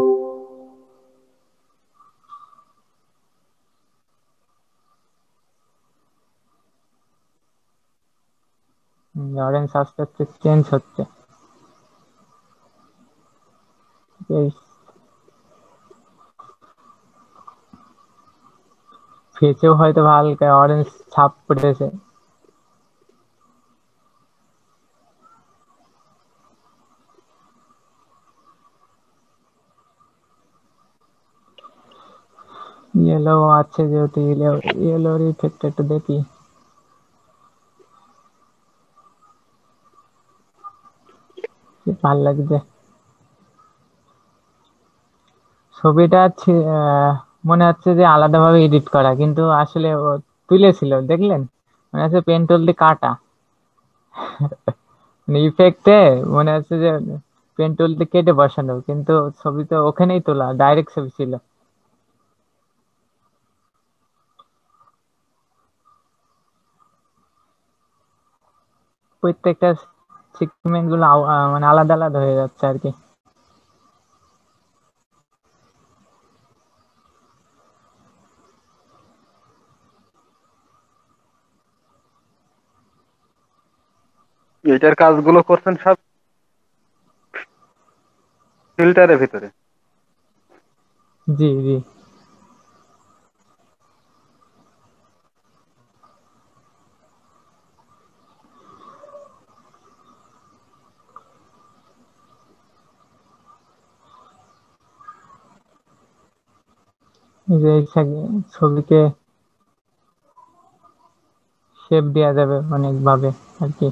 অরেঞ্জ আস্তে আস্তে চেঞ্জ হচ্ছে। ফেসেও হয়তো হালকা অরেঞ্জ ছাপ পড়েছে। ইয়েলো আছে যেহেতু, ইয়েলোর ইফেক্ট একটু দেখি। ভাল লাগছে ছবিটা। মনে হচ্ছে যে আলাদাভাবে এডিট করা, কিন্তু আসলে ও তুলেছিল দেখলেন, মনে হচ্ছে পেন টুল দিয়ে কাটা। মানে ইফেক্টে মনে হচ্ছে যে পেন টুল দিয়ে কেটে বসানো, কিন্তু ছবি তো ওখানেই তোলা, ডাইরেক্ট ছবি ছিল। প্রত্যেকটা সেগমেন্ট গুলো মানে আলাদা আলাদা হয়ে যাচ্ছে আর কি। এটার কাজগুলো করছেন সব ফিল্টারের ভিতরে? জি জি। এই যে এই ছবিকে শেপ দেওয়া যাবে অনেক ভাবে আর কি।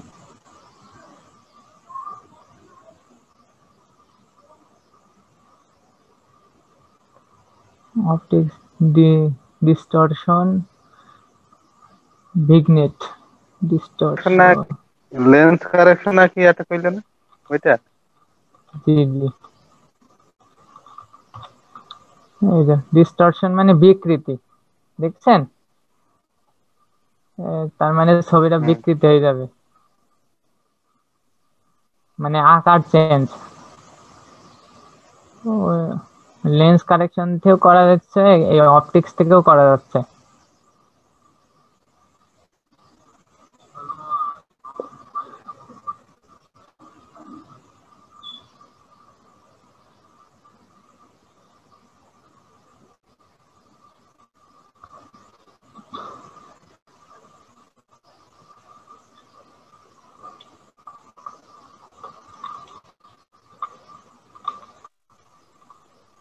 অপটিক্স, ডিস্টরশন, ভিগনেট, না, ডিস্টরশন। লেন্স কারেকশন নাকি এটা কইলে না ওইটা? জি জি। এই যে ডিস্টরশন মানে বিকৃতি, দেখছেন? তার মানে ছবিটা হুম। বিকৃতি হয়ে যাবে, মানে আকার চেঞ্জ। লেন্স কারেকশন থেকেও করা যাচ্ছে, এই অপটিক্স থেকেও করা যাচ্ছে।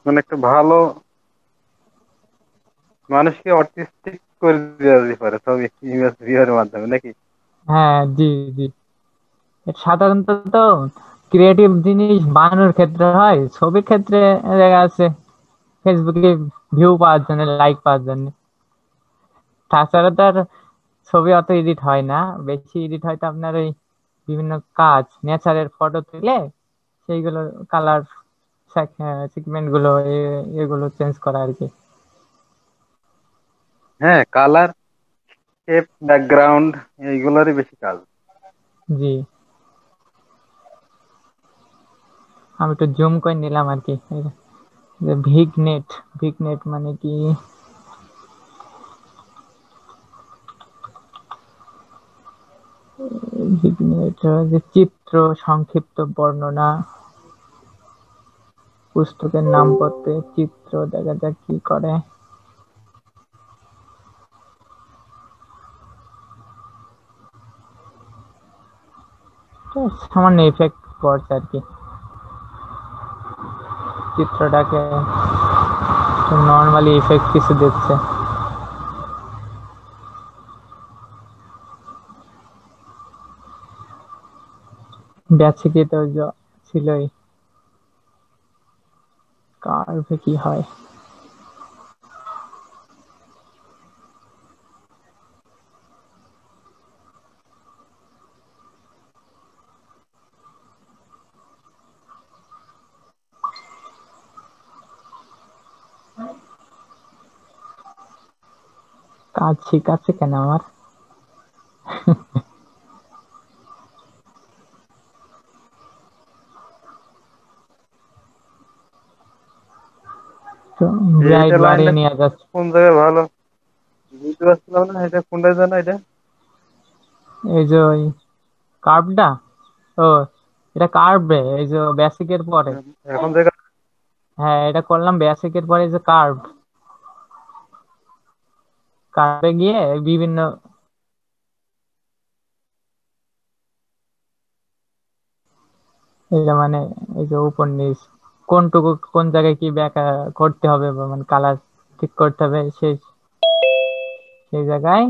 মানে একটা ভালো মানুষকে অটিস্টিক করে দেওয়া যেতে পারে ছবি ইমেজ ভিউয়ারের মাধ্যমে নাকি? হ্যাঁ, জি জি। সাধারণত তো ক্রিয়েটিভ জিনিস বানানোর ক্ষেত্রে হয়, ছবির ক্ষেত্রে দেখা যাচ্ছে ফেসবুকে ভিউ পাওয়ার জন্য, লাইক পাওয়ার জন্য। তাছাড়া তো আর ছবি অত এডিট হয় না, বেশি এডিট হয় তো আপনার ওই বিভিন্ন কাজ, নেচারের ফটো তুলে সেইগুলো কালার সেগমেন্ট গুলো এগুলো চেঞ্জ করা আর কি। হ্যাঁ, কালার, শেপ, ব্যাকগ্রাউন্ড এইগুলোরই বেশি কাজ। জি, আমি একটু জুম করে নিলাম আর কি। ভিগনেট, ভিগনেট মানে কি? ভিগনেট যে চিত্র সংক্ষিপ্ত বর্ণনা, পুস্তকের নামপত্রে চিত্র, দেখা যাক কি করে। তো সামান্য ইফেক্ট করছে আর কি, চিত্রটাকে নর্মালি ইফেক্ট কিছু দিচ্ছে। বেসিকে তো ছিলই, কার্ভে কি হয়? কাজ শিখাচ্ছে কেন আমার? তো ব্রাইট এইটা বাড়িয়ে লাইনটা নিয়ে যাচ্ছে। কোন জায়গায় ভালো বুঝতে পারছিলাম না, এটা কোনটা জানো এটা? এই যে ওই কার্ভটা, ও এটা কার্ভ, এই যে বেসিকের পরে। এখন জায়গা হ্যাঁ, এটা করলাম বেসিকের পরে, যে কার্ভ, কার্ভে গিয়ে বিভিন্ন এই যে মানে এই যে উপর নিচ কোনটুকু কোন জায়গায় কি ব্যাকা করতে হবে, বা মানে কালার ঠিক করতে হবে সেই সেই জায়গায়।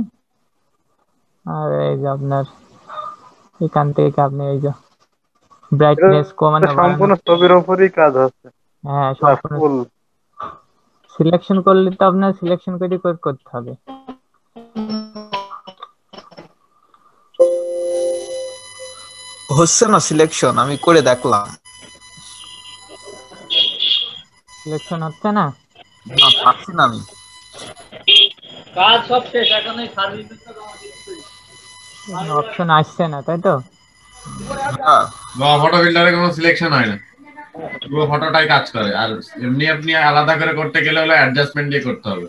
আর এই যে আপনার এখান থেকে আপনি এই যে ব্রাইটনেস এটা কমানো বাড়ানো। সম্পূর্ণ ছবির ওপরই কাজ হচ্ছে। হ্যাঁ, সম্পূর্ণ ফুল সিলেকশন করলে তো আপনার সিলেকশন করে করতে হবে। হচ্ছে না সিলেকশন, আমি করে দেখলাম। সিলেকশন হচ্ছে না, না, পারছি না আমি। কাজ সব শেষ, এখন এই সার্ভিসটা অপশন আসছে না, তাই তো? হ্যাঁ, ফটো বিল্ডারে কোনো সিলেকশন হয় না, পুরো ফটোটাই কাজ করে। আর এমনি আপনি আলাদা করে করতে গেলে হলো অ্যাডজাস্টমেন্ট দিয়ে করতে হবে।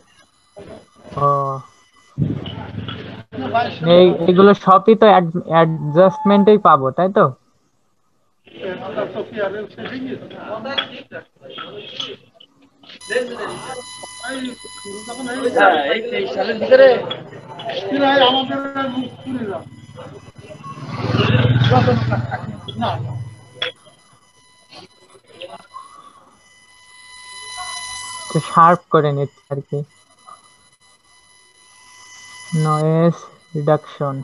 ও, এগুলো সবই তো অ্যাডজাস্টমেন্টেই পাবো, তাই তো? এই সালের ভিতরে তো শার্প করে নিচ্ছে আর কি, নয়েজ রিডাকশন।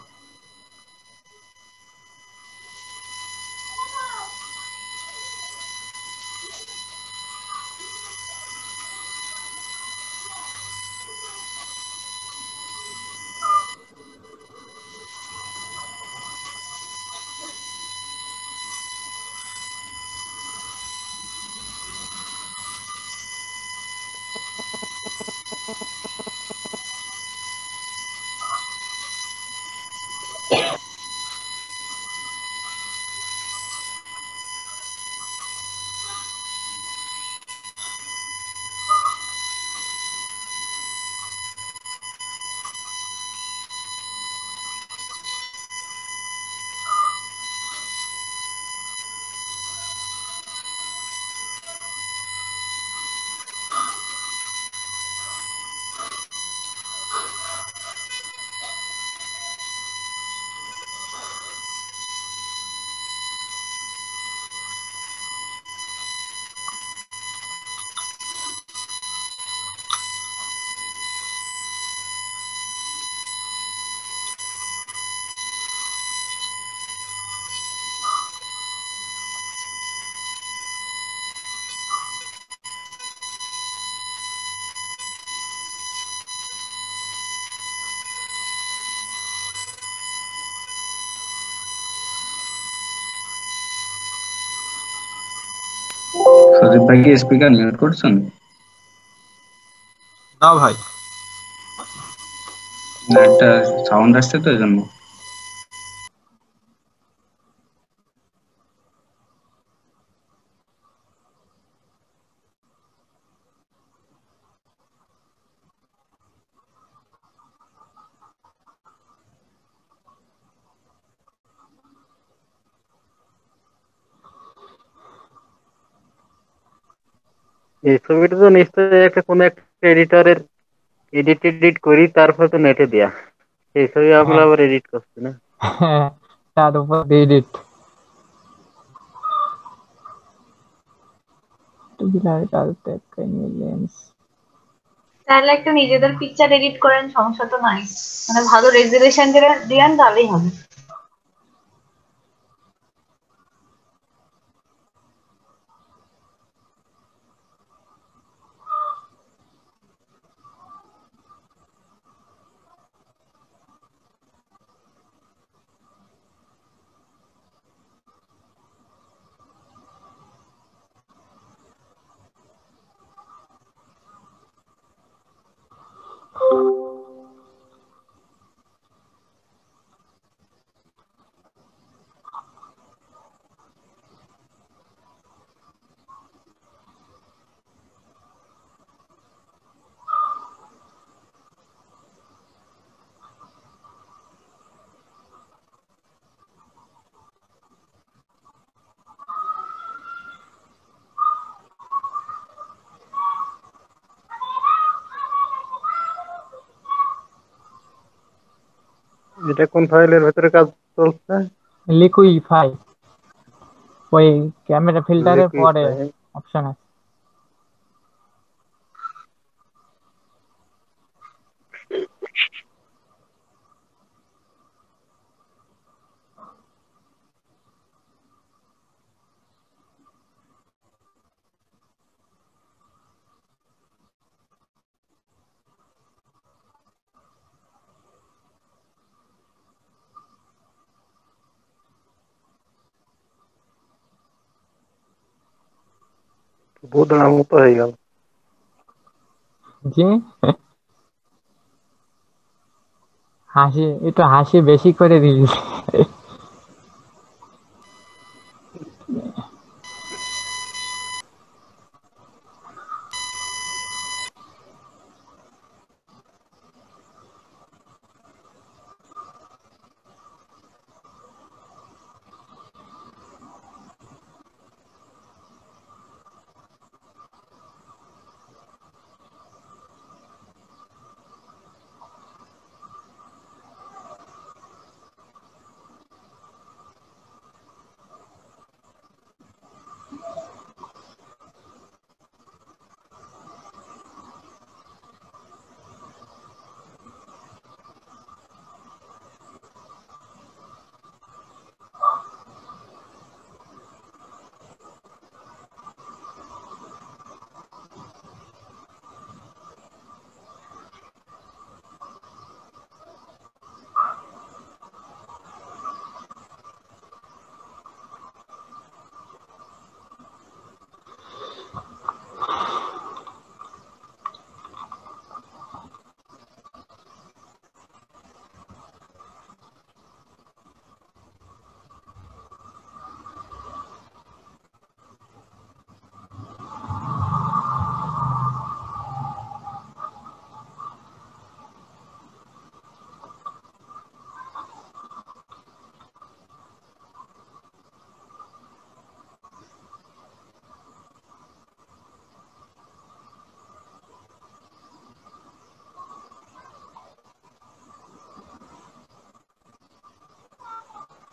সজীব ভাই কি স্পিকার মিউট করছেন? না ভাই, না, একটা সাউন্ড আসছে তো এই জন্য। এই ছবিটা তো নিশ্চয়ই একটা কোনো একটা এডিটরের এডিট করি তারপর তো নেটে দেয়া, সেই ছবি আমরা হ্যাঁ আবার এডিট করছি না। হ্যাঁ, তার উপর এডিট টুবিলার কালতে লেন্স। তাহলে একটু নিজেদের পিকচার এডিট করেন, সমস্যা তো নাই, মানে ভালো রেজুলেশন দিয়েন তাহলেই হবে। এটা কোন ফাইলের ভেতরে কাজ চলছে? লিকুইফাই, ওই ক্যামেরা ফিল্টারের পরে লিকুইফাই। অপশন আছে। ভূতড়ার মতো হয়ে গেল। জি, হাসি একটু হাসি বেশি করে দিয়েছি।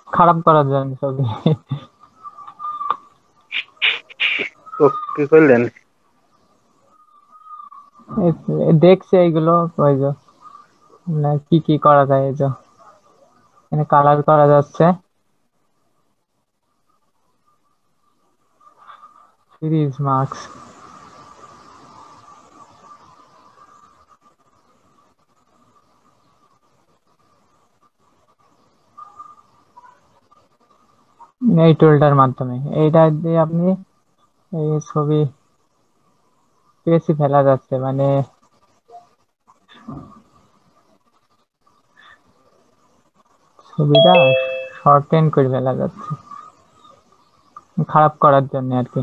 খারাপ করার জন্য ছবি। তো কি করলেন? দেখছে এইগুলো, ওই যে না কি কি করা যায়, এই যে এখানে কালার করা যাচ্ছে, সিরিজ মার্কস। এই টুলটার মাধ্যমে এইটা দিয়ে আপনি এই ছবি পেয়েছি ফেলা যাচ্ছে, মানে ছবিটা শর্টেন করে ফেলা যাচ্ছে খারাপ করার জন্য আর কি।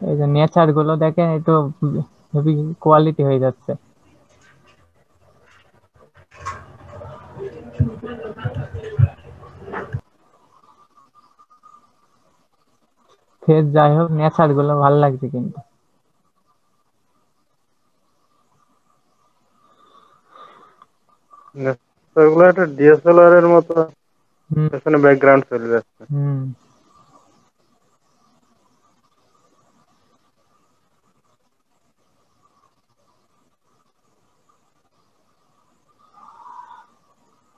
এই যে নেচার গুলো দেখেন একটু হেভি কোয়ালিটি হয়ে যাচ্ছে। ফেস যাই হোক, নেচার গুলো ভালো লাগছে কিন্তু। ওগুলো একটা ডিএসএলআর এর মতো হুম পেছনে ব্যাকগ্রাউন্ড চলে যাচ্ছে। হুম।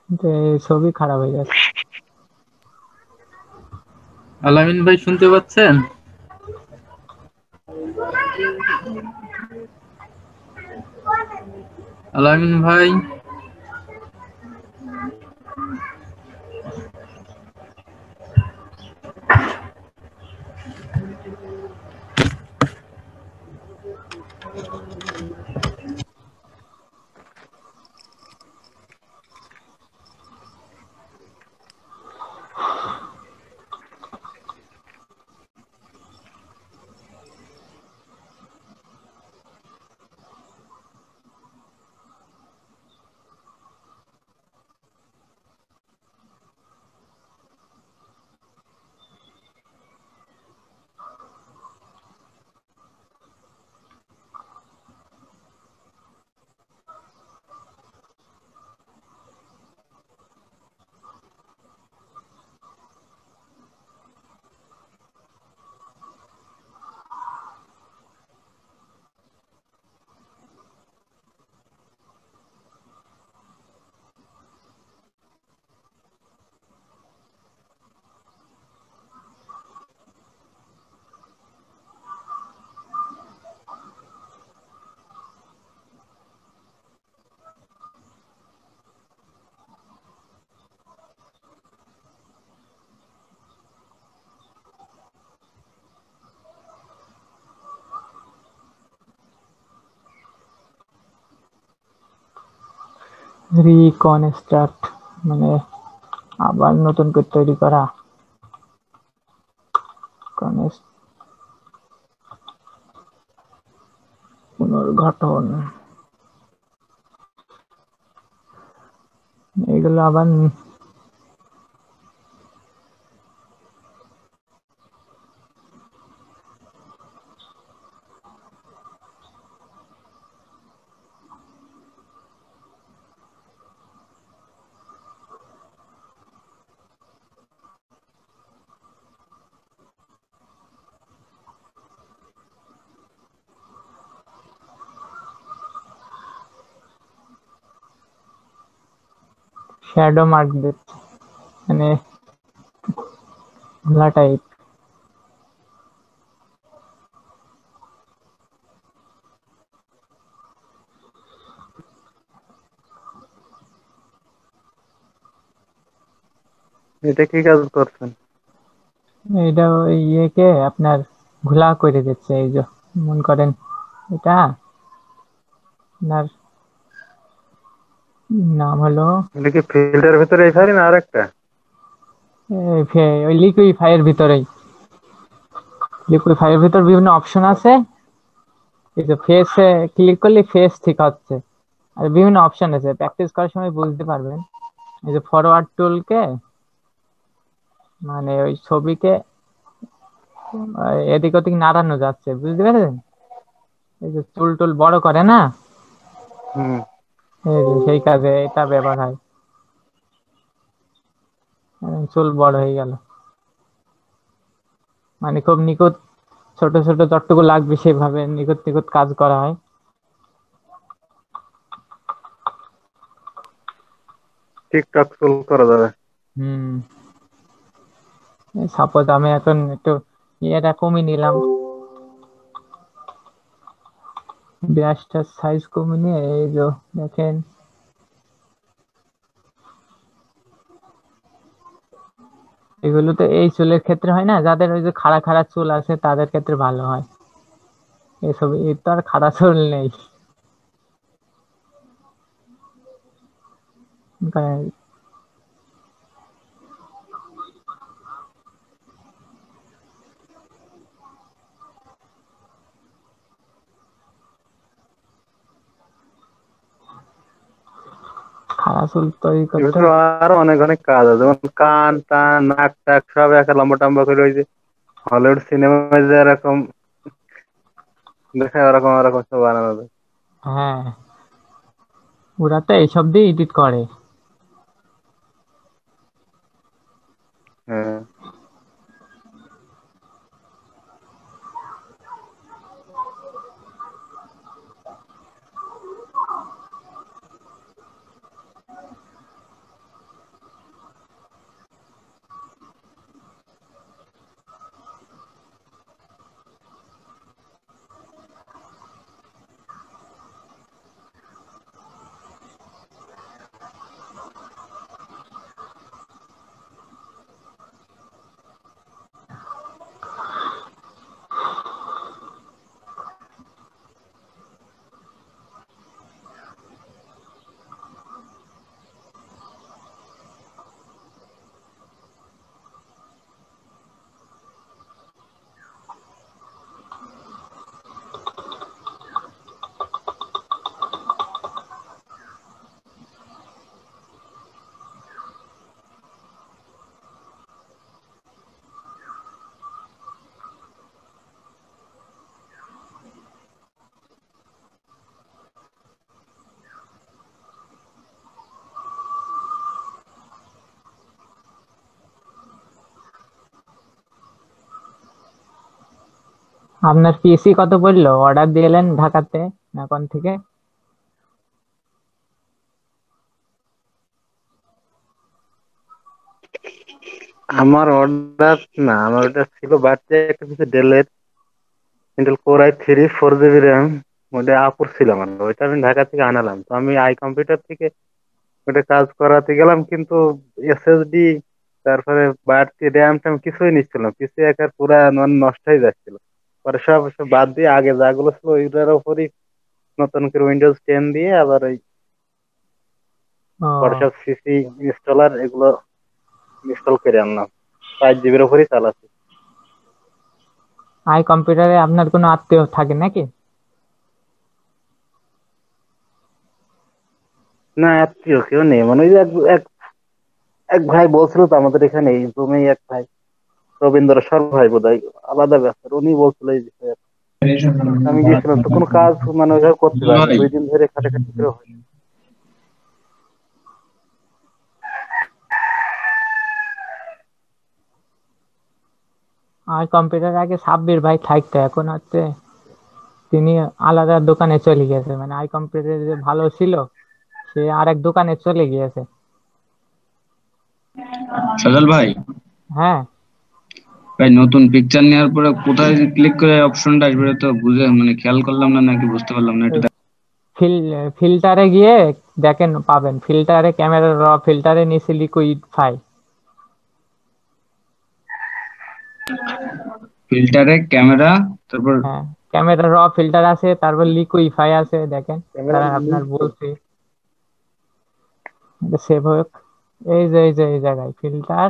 কিন্তু এই ছবি খারাপ হয়ে যাচ্ছে। আলামিন ভাই শুনতে পাচ্ছেন? আলামিন ভাই, রিকনস্ট্রাক্ট মানে আবার নতুন করে তৈরি করা, পুনর্গঠন, এগুলো আবার শ্যাডো মার্ক দিচ্ছে, মানে ঘোলা টাইপ। এটা কি কাজ করছেন? এটা ওই ইয়েকে আপনার ঘোলা করে দিচ্ছে। এই যে মনে করেন এটা আপনার নাম হলো এটা কি ফিল্টার ভিতরে এই ফাইল না আর একটা? ওই লিকুইফাইয়ের ভিতরেই, লিকুইফাইয়ের ভিতর বিভিন্ন অপশন আছে। এই যে ফেসে ক্লিক করলে ফেস ঠিক হচ্ছে, আর বিভিন্ন অপশন আছে, প্র্যাকটিস করার সময় বুঝতে পারবেন। এই যে ফরওয়ার্ড টুলকে মানে ওই ছবিকে এদিক ওদিক নাড়ানো যাচ্ছে, বুঝতে পেরেছেন? এই যে চুল টুল বড় করে না, হুম। এই যে সেই কাজে এটা ব্যবহার হয়। চুল বড় হয়ে গেল, মানে খুব নিখুঁত, ছোট ছোট যতটুকু লাগবে সেভাবে নিখুঁত নিখুঁত কাজ করা হয়। টিকটক শুরু করা যাবে। হুম। সাপোজ আমি এখন একটু ইয়েটা কমিয়ে নিলাম, ব্রাশটার সাইজ কমিয়ে নিয়ে এই যে দেখেন এগুলো তো এই চুলের ক্ষেত্রে হয় না, যাদের ওই যে খাড়া খাড়া চুল আছে তাদের ক্ষেত্রে ভালো হয়। এসব এর তো আর খাড়া চুল নেই। গায়ে- খাড়া চুল তৈরি এর করতে ভিতরে আরো অনেক অনেক কাজ আছে, যেমন কান টান নাক টাক সব একা লম্বা টম্বা করে ওই যে হলিউড সিনেমায় যে এরকম দেখায় ওরকম ওরকম সব বানানো যায়। হ্যাঁ, ওরা তো এইসব দিয়ে এডিট করে। হ্যাঁ, আপনার পিসি কত পড়লো? অর্ডার দিলেন ঢাকাতে না কোন থেকে? আমার অর্ডার না, আমার ওটা ছিল বাড়তে একটা কিছু ডেলের Intel core i3 4 GB RAM, ওটা আপুর ছিল আমার, ওইটা আমি ঢাকা থেকে আনালাম। তো আমি আই কম্পিউটার থেকে ওটা কাজ করাতে গেলাম, কিন্তু এসএসডি তারপরে বাড়তি র্যাম ট্যাম কিছুই নিচ্ছিল না, পিসি একার পুরা নষ্ট হয়ে যাচ্ছিল। পরে সব সব বাদ দিয়ে আগে যাগুলো ছিল ওইটার উপরই নতুন করে উইন্ডোজ 10 দিয়ে আবার ওই পরে ও, সব সিসি ইনস্টলার এগুলো ইনস্টল করে আনলাম, 5 GB উপরই চালাচ্ছি। আই কম্পিউটারে আপনার কোনো আত্মীয় থাকে নাকি? না, আত্মীয় কেউ নেই, মানে ওই যে এক এক এক ভাই বলছিল তো আমাদের এখানে এই রুমেই এক ভাই, রবীন্দ্র সর ভাই বোধহয়, আলাদা ব্যাপার, উনি বলছিল এই বিষয়ে। আমি গিয়েছিলাম তো কোনো কাজ মানে ওইভাবে করতে পারিনি, ভাই 2 দিন ধরে খাটাখাটি করে হয়। আই কম্পিউটার আগে সাব্বির ভাই থাকতো, এখন হচ্ছে তিনি আলাদা দোকানে চলে গেছে। মানে আই কম্পিউটার যে ভালো ছিল সে আরেক দোকানে চলে গিয়েছে। সাজাল ভাই, হ্যাঁ, ভাই নতুন পিকচার নেওয়ার পরে কোথায় ক্লিক করে অপশনটা আসবে এটা তো বুঝে মানে খেয়াল করলাম না, নাকি বুঝতে পারলাম না এটা। ফিল্টারে গিয়ে দেখেন পাবেন, ফিল্টারে ক্যামেরা র ফিল্টারে নিচে লিকুইড ফাই। ফিল্টারে ক্যামেরা, তারপর হ্যাঁ, ক্যামেরা র ফিল্টার আছে, তারপর লিকুইফাই আছে, দেখেন। ক্যামেরা দাঁড়ান আপনার বলছি, সেভ হোক। এই জায়গায় ফিল্টার,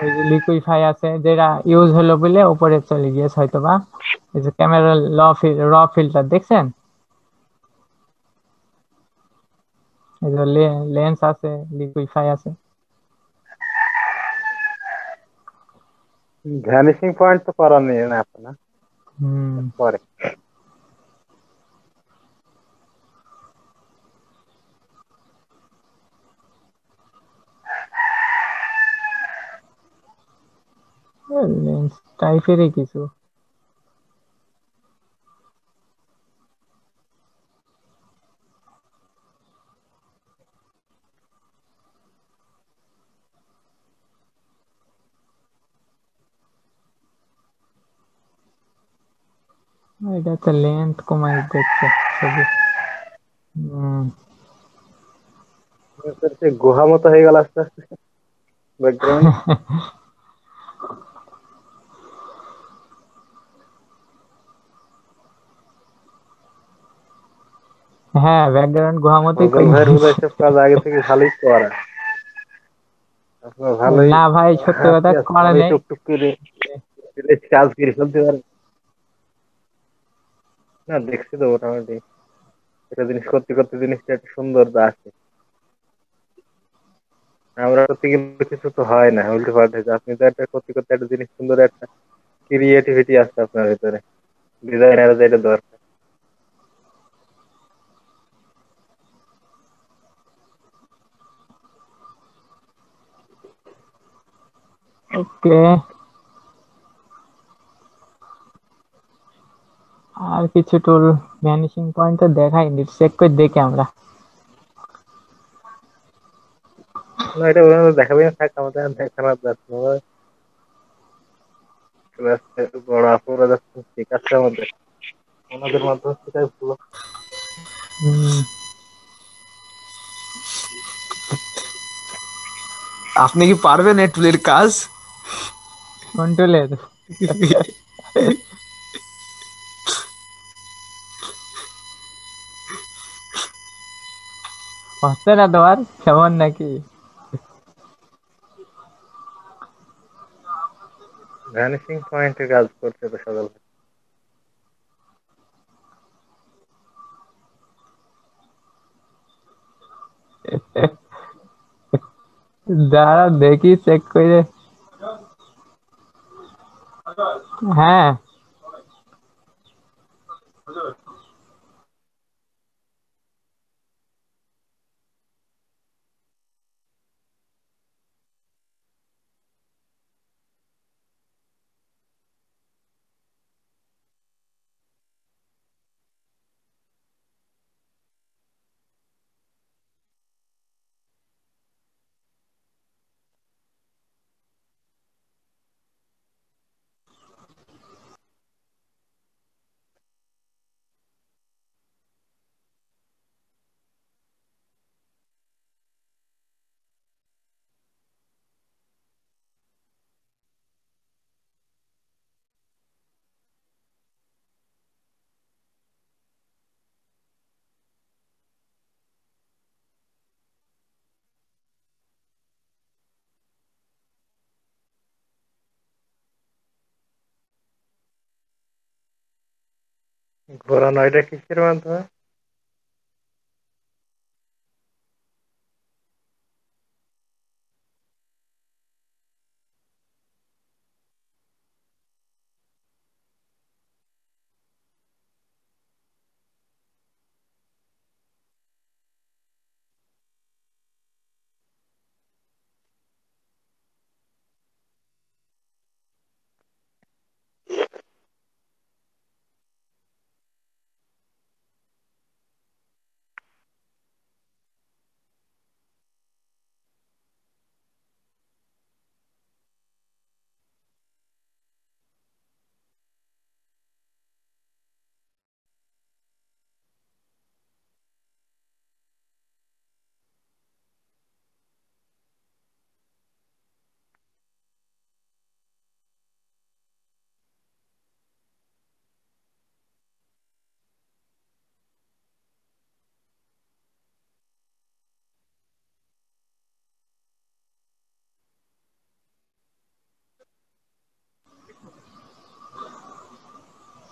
এই যে লিকুইফাই আছে, যেটা ইউজ হলো বলে উপরে চলে গিয়েছে হয়তো বা। এই যে ক্যামেরা র ফিল্টার দেখছেন, এই যে লেন্স আছে, লিকুইফাই আছে। ভ্যানিশিং পয়েন্ট তো করার নেই না এখন, না হুম, পরে। লেন্স টাইপেরই কিছু। এটা তো লেন্থ কমাই দেখছে ছবি। হুম। গুহা মতো হয়ে গেল আস্তে আস্তে ব্যাকগ্রাউন্ড। হ্যাঁ, ব্যাকগ্রাউন্ড গোহামতি ফজল কই ভাইয়ের বোধ নিয়েছে। হয় সব কাজ আগে থেকে ভালোই করা। আপনার ভালোই না ভাই, সত্যি কথা হাতে আছে, করে ভালোই নেই। টুকটুক করে কাজ করে ফেলতে পারে। না দেখছি তো মোটামুটি একটা জিনিস করতে করতে জিনিসটা একটা সুন্দর আসে। আমরা করতে গেলে কিছু তো হয় না, উল্টো পাল্টে। আপনি তো একটা করতে করতে একটা জিনিস সুন্দর একটা ক্রিয়েটিভিটি আছে আপনার ভিতরে, ডিজাইনার যেটা দরকার। ওকে, আর কিছু টুল ভ্যানিশিং পয়েন্ট তো দেখাইনি, চেক করে দেখি আমরা। না এটা ওরা দেখাবে না, থাক আমাদের আর দেখানোর দরকার নেই। বড় আপুরা যাচ্ছে ঠিক আছে, আমাদের ওনাদের মাধ্যমে সেটাই ভালো। হুম, আপনি কি পারবেন এই টুলের কাজ? কোন টুলের? হচ্ছে না তোমার কেমন নাকি? ভ্যানিশিং পয়েন্টে কাজ করছে তো সকাল থেকে। দাঁড়া দেখি, চেক করে। হ্যাঁ, ঘোরানো এটা কিসের মাধ্যমে?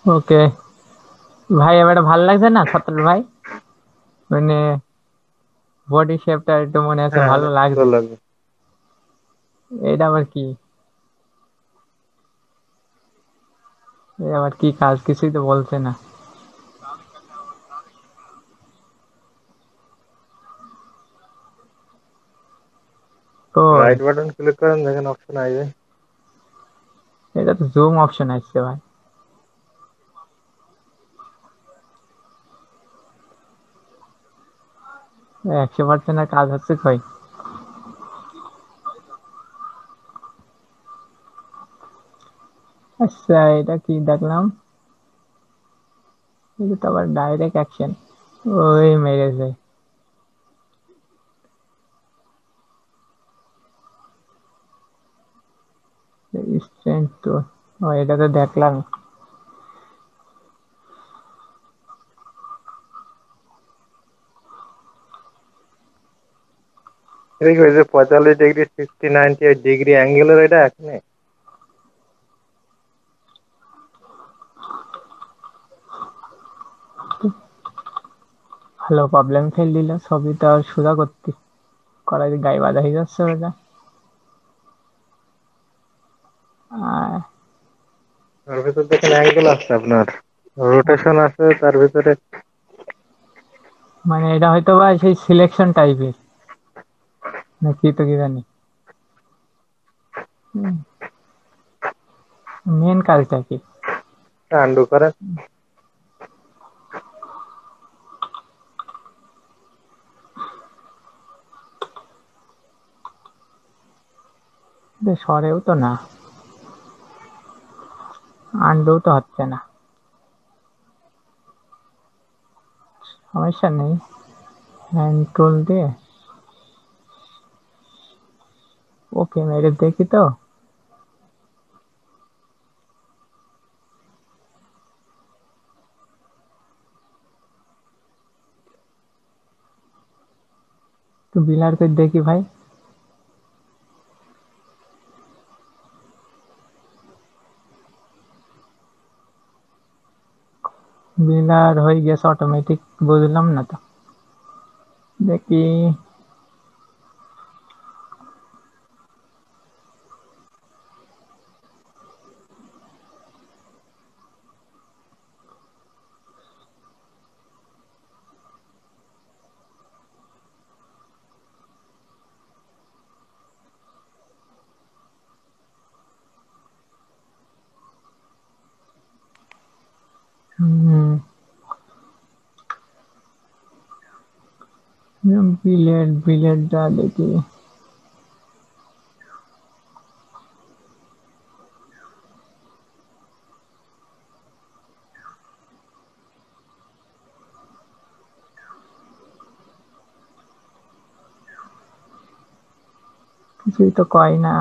ওকে ভাই, এবার ভালো লাগছে না ছাত্র ভাই? মানে বডি শেপটা একটু মনে আছে হ্যাঁ ভালো অনেক লাগছে। সুন্দর লাগবে। এটা আবার কি? এটা আবার কি কাজ? কিছুই তো বলছে না। কই? রাইট বাটন ক্লিক করেন, দেখেন অপশন আসবে। এটা তো জুম অপশন আসছে ভাই। 100% কাজ হচ্ছে কই? আচ্ছা, এটা কি দেখলাম? এটা তো আবার ডাইরেক্ট অ্যাকশন। ওই মেরেছে স্ট্রেংথ তো। ও, এটা তো দেখলাম। এই যে 45 ডিগ্রি 60 98 ডিগ্রি অ্যাঙ্গেলের এটা এখানে ভালো প্রবলেম ফেল দিল, ছবিটা আর সোজা করতে করার গায়ে বাঁধা হয়ে যাচ্ছে ওটা। তার ভিতর দেখেন অ্যাঙ্গেল আছে আপনার, রোটেশন আছে তার ভিতরে। মানে এটা হয়তো বা সেই সিলেকশন টাইপের নাকি তো কি জানি। মেন কাজটা কি? আন্ডু করেন। সরেও তো না, আন্ডু তো হচ্ছে না। সমস্যা নেই, হ্যান্ড টুল দিয়ে ওকে মেরে দেখি তো। তো বিলার করে দেখি ভাই। বিলার হয়ে গেছে অটোমেটিক, বুঝলাম না তো, দেখি। বিলেটটা দেখি। কিছুই তো কয় না।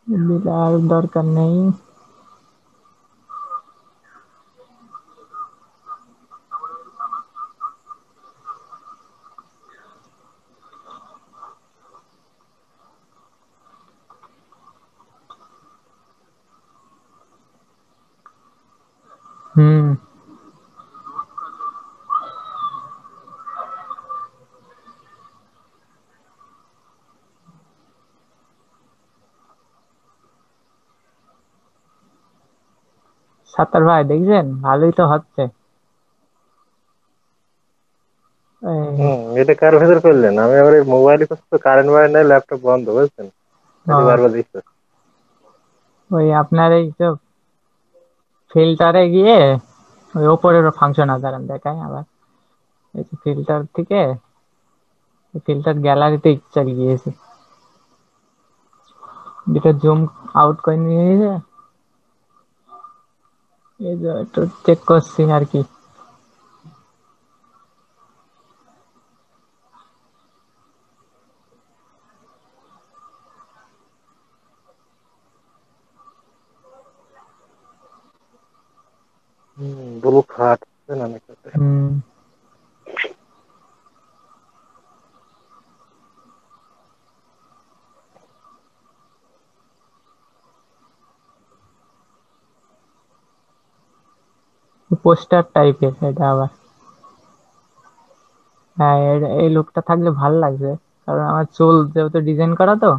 বিলার দরকার নেই। সাত্তার ভাই দেখছেন, ভালোই তো হচ্ছে। এটা কার ভেতর করলেন? আমি আবার এই মোবাইলে করছি তো, কারেন্ট মারেন্ট নাই, ল্যাপটপ বন্ধ, বুঝছেন? বারবার দিচ্ছে। ওই আপনার এই তো ফিল্টারে গিয়ে ওই ওপরের ফাংশন আধারণ দেখায় আবার। এই ফিল্টার থেকে ফিল্টার গ্যালারিতে চলে গিয়েছে, যেটা জুম আউট করে নিয়ে এই যে একটু চেক করছি আর কি। ব্লু খাটছে না নাকি? পোস্টার টাইপের এটা আবার। হ্যাঁ, এই লুকটা থাকলে ভালো লাগবে, কারণ আমার চুল যেহেতু ডিজাইন করা তো।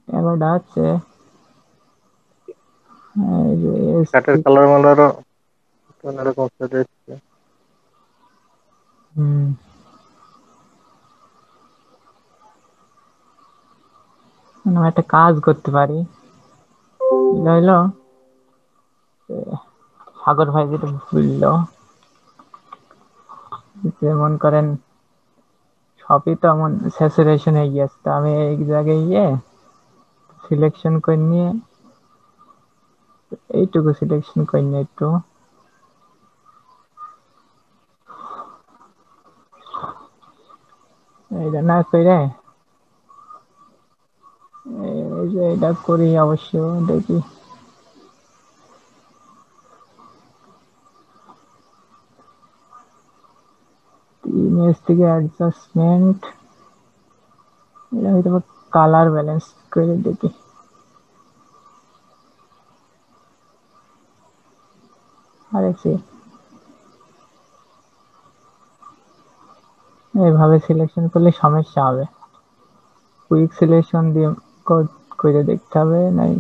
এবার আছে কাঠের কালার মালারও এরকম সেট এসছে। একটা কাজ করতে পারি, হইলো সাগর ভাই যেটা বললো, যেমন করেন সবই তো এমন স্যাচুরেশন হয়ে গিয়েছে, তো আমি এক জায়গায় গিয়ে সিলেকশন করে নিয়ে এইটুকু সিলেকশন করে নিয়ে একটু এইটা না করে এই যে এটা করি অবশ্য, দেখি ইমেজ থেকে অ্যাডজাস্টমেন্ট, এটা হয়তো কালার ব্যালেন্স করে দেখি। আরে এইভাবে সিলেকশন করলে সমস্যা হবে, কুইক সিলেকশন দিয়ে করে দেখতে হবে নাই।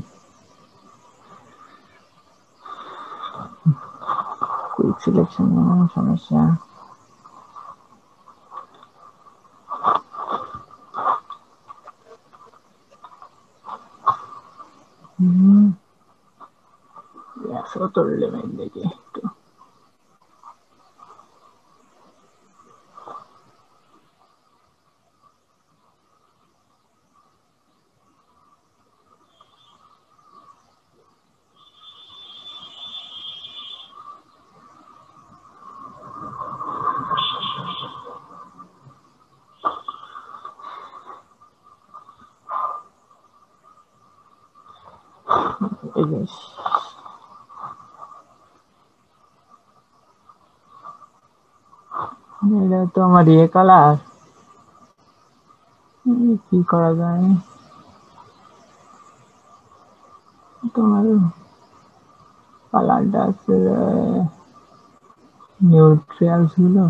কুইক সিলেকশন সমস্যা। তোর লেভেল দেখি একটু। এই যে এটা তো আমার কালার, কি করা যায়? তোমার কালারটা আছে নিউট্রিয়ালস গুলো,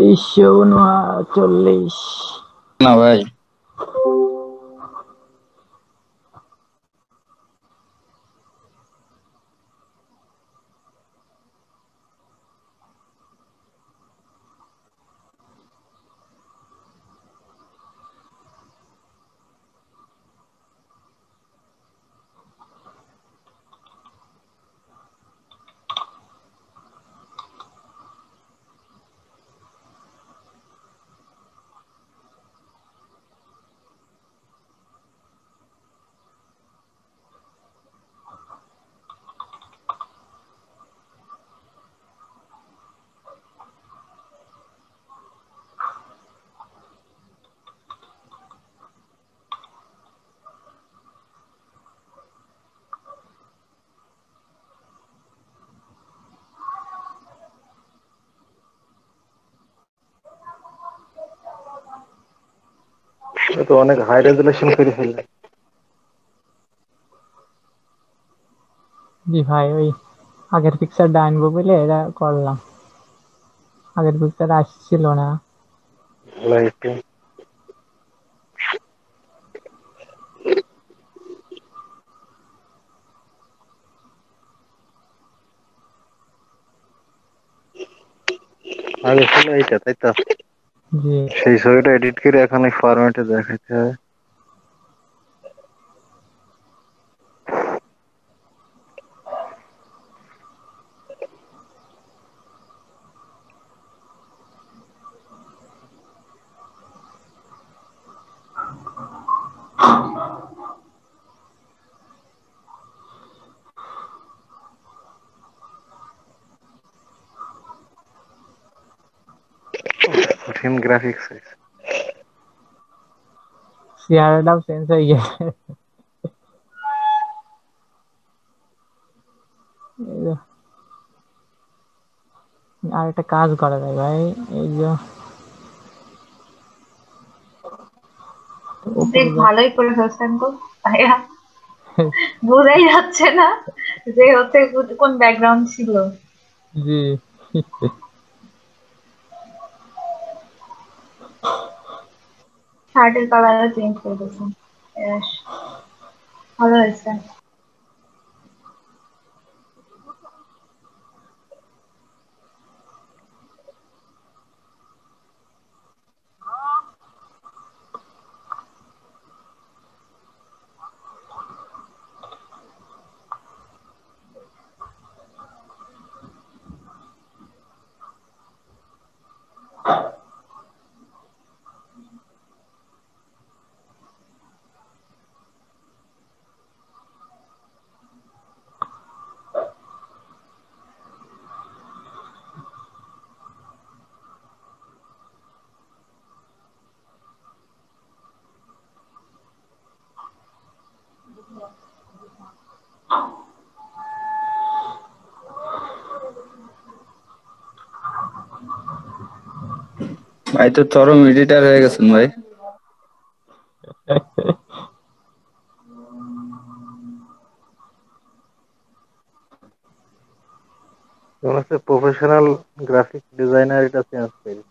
2339। না ভাই এটা তো অনেক হাই রেজুলেশন করে ফেললে। জি ভাই, ওই আগের পিকচারটা আনবো বলে এটা করলাম, আগের পিকচার আসছিল না। লাইটিং আগে ছিল এইটা, তাই তো? জি সেই ছবিটা এডিট করে এখন এই ফরম্যাটে দেখাতে হয়। কঠিন গ্রাফিক্স হয়েছে। চেহারাটাও চেঞ্জ হয়ে গেছে। এই যে, আর একটা কাজ করা যায় ভাই, এই যে বেশ উপরে ভালোই করে ফেলছেন তো ভাইয়া, বোঝাই যাচ্ছে না যে হচ্ছে কোন ব্যাকগ্রাউন্ড ছিল। জি শার্টের কালারটা চেঞ্জ করে দিয়েছেন, বেশ ভালো হয়েছে। ভাই তো চরম এডিটার হয়ে গেছেন ভাই। মনে হচ্ছে প্রফেশনাল গ্রাফিক ডিজাইনার এটা চেঞ্জ করে।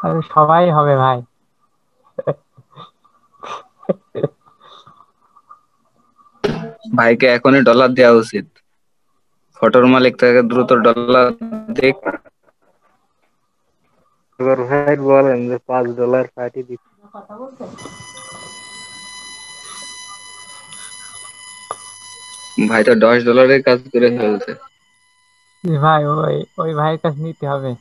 আরে সবাই হবে ভাই। ভাইকে এখনই ডলার দেওয়া উচিত। ফটোর মালিক তাকে দ্রুত ডলার দেখ। এবার ভাই বলেন যে $5 পার্টি দিচ্ছে। কথা বলতে ভাই তো $10 কাজ করে ফেলছে। ভাই, ওই ওই ভাইয়ের কাছে নিতে হবে।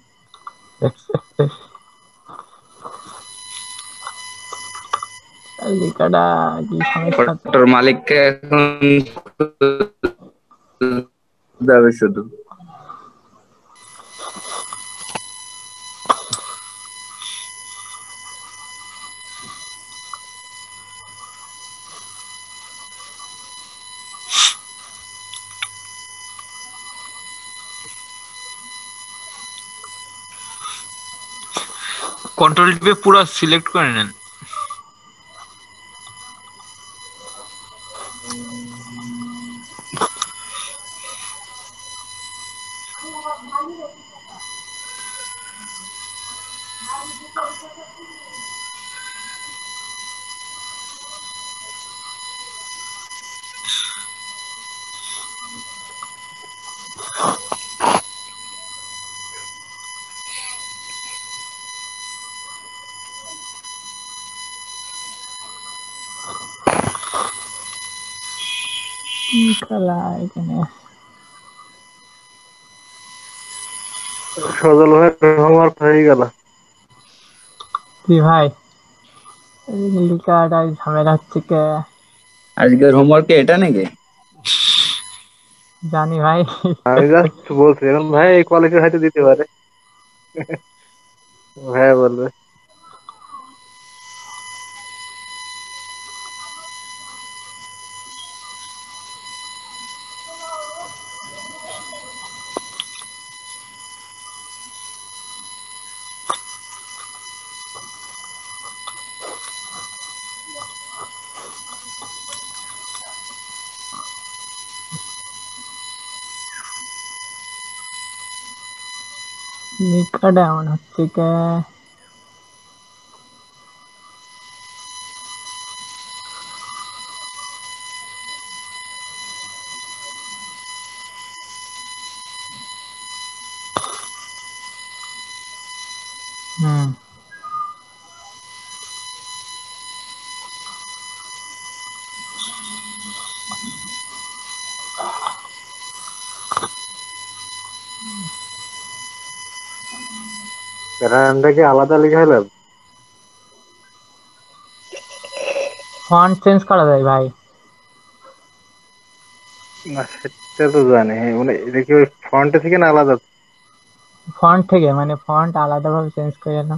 লিখাটা কি সমস্যা তো? ফটোর মালিককে এখন যাবে শুধু। কন্ট্রোল টিপে পুরো সিলেক্ট করে নেন। কি খেলা এখানে? সজল ভাই হোমওয়ার্ক হয়ে গেল। কি ভাই লিখাটা ঝামেলা হচ্ছে কে? আজকের হোমওয়ার্কে এটা নাকি? জানি ভাই। আমি জাস্ট বলছি এখন ভাই এই কোয়ালিটি হয়তো দিতে পারে। ভাইয়া বলবে। লিখাটা এমন হচ্ছে কে? হুম প্যাটার্নটা কি আলাদা লেখা হলো? ফন্ট চেঞ্জ করা যায় ভাই। না সেটা তো জানি, মানে এটা কি ওই ফন্ট থেকে না আলাদা? ফন্ট থেকে, মানে ফন্ট আলাদাভাবে চেঞ্জ করে না।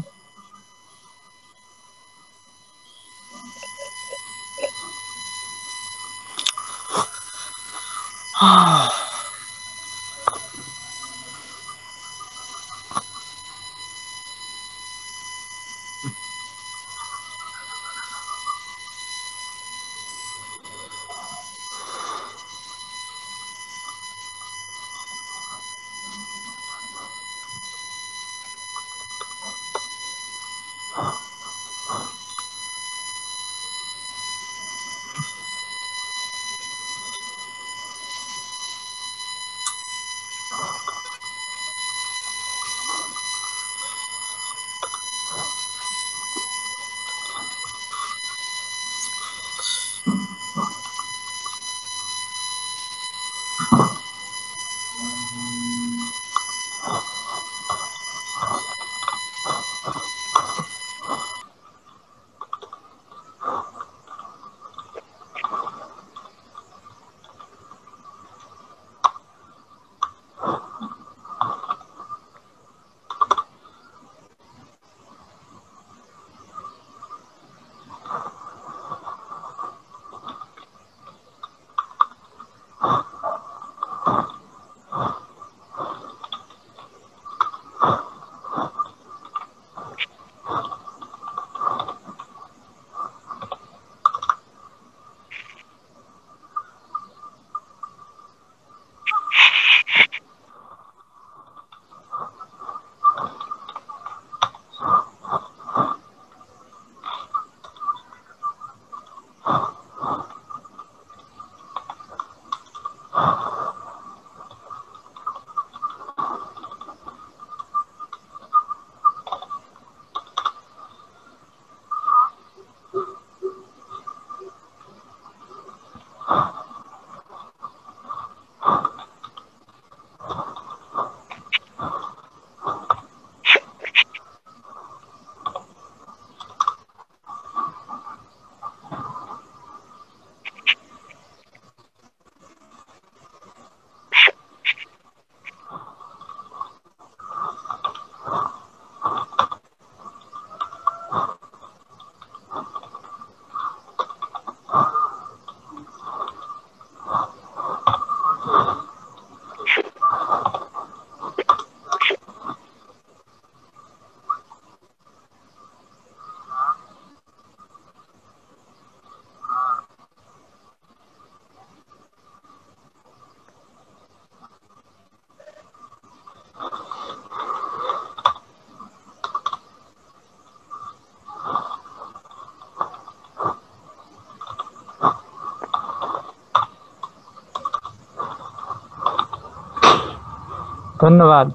ধন্যবাদ।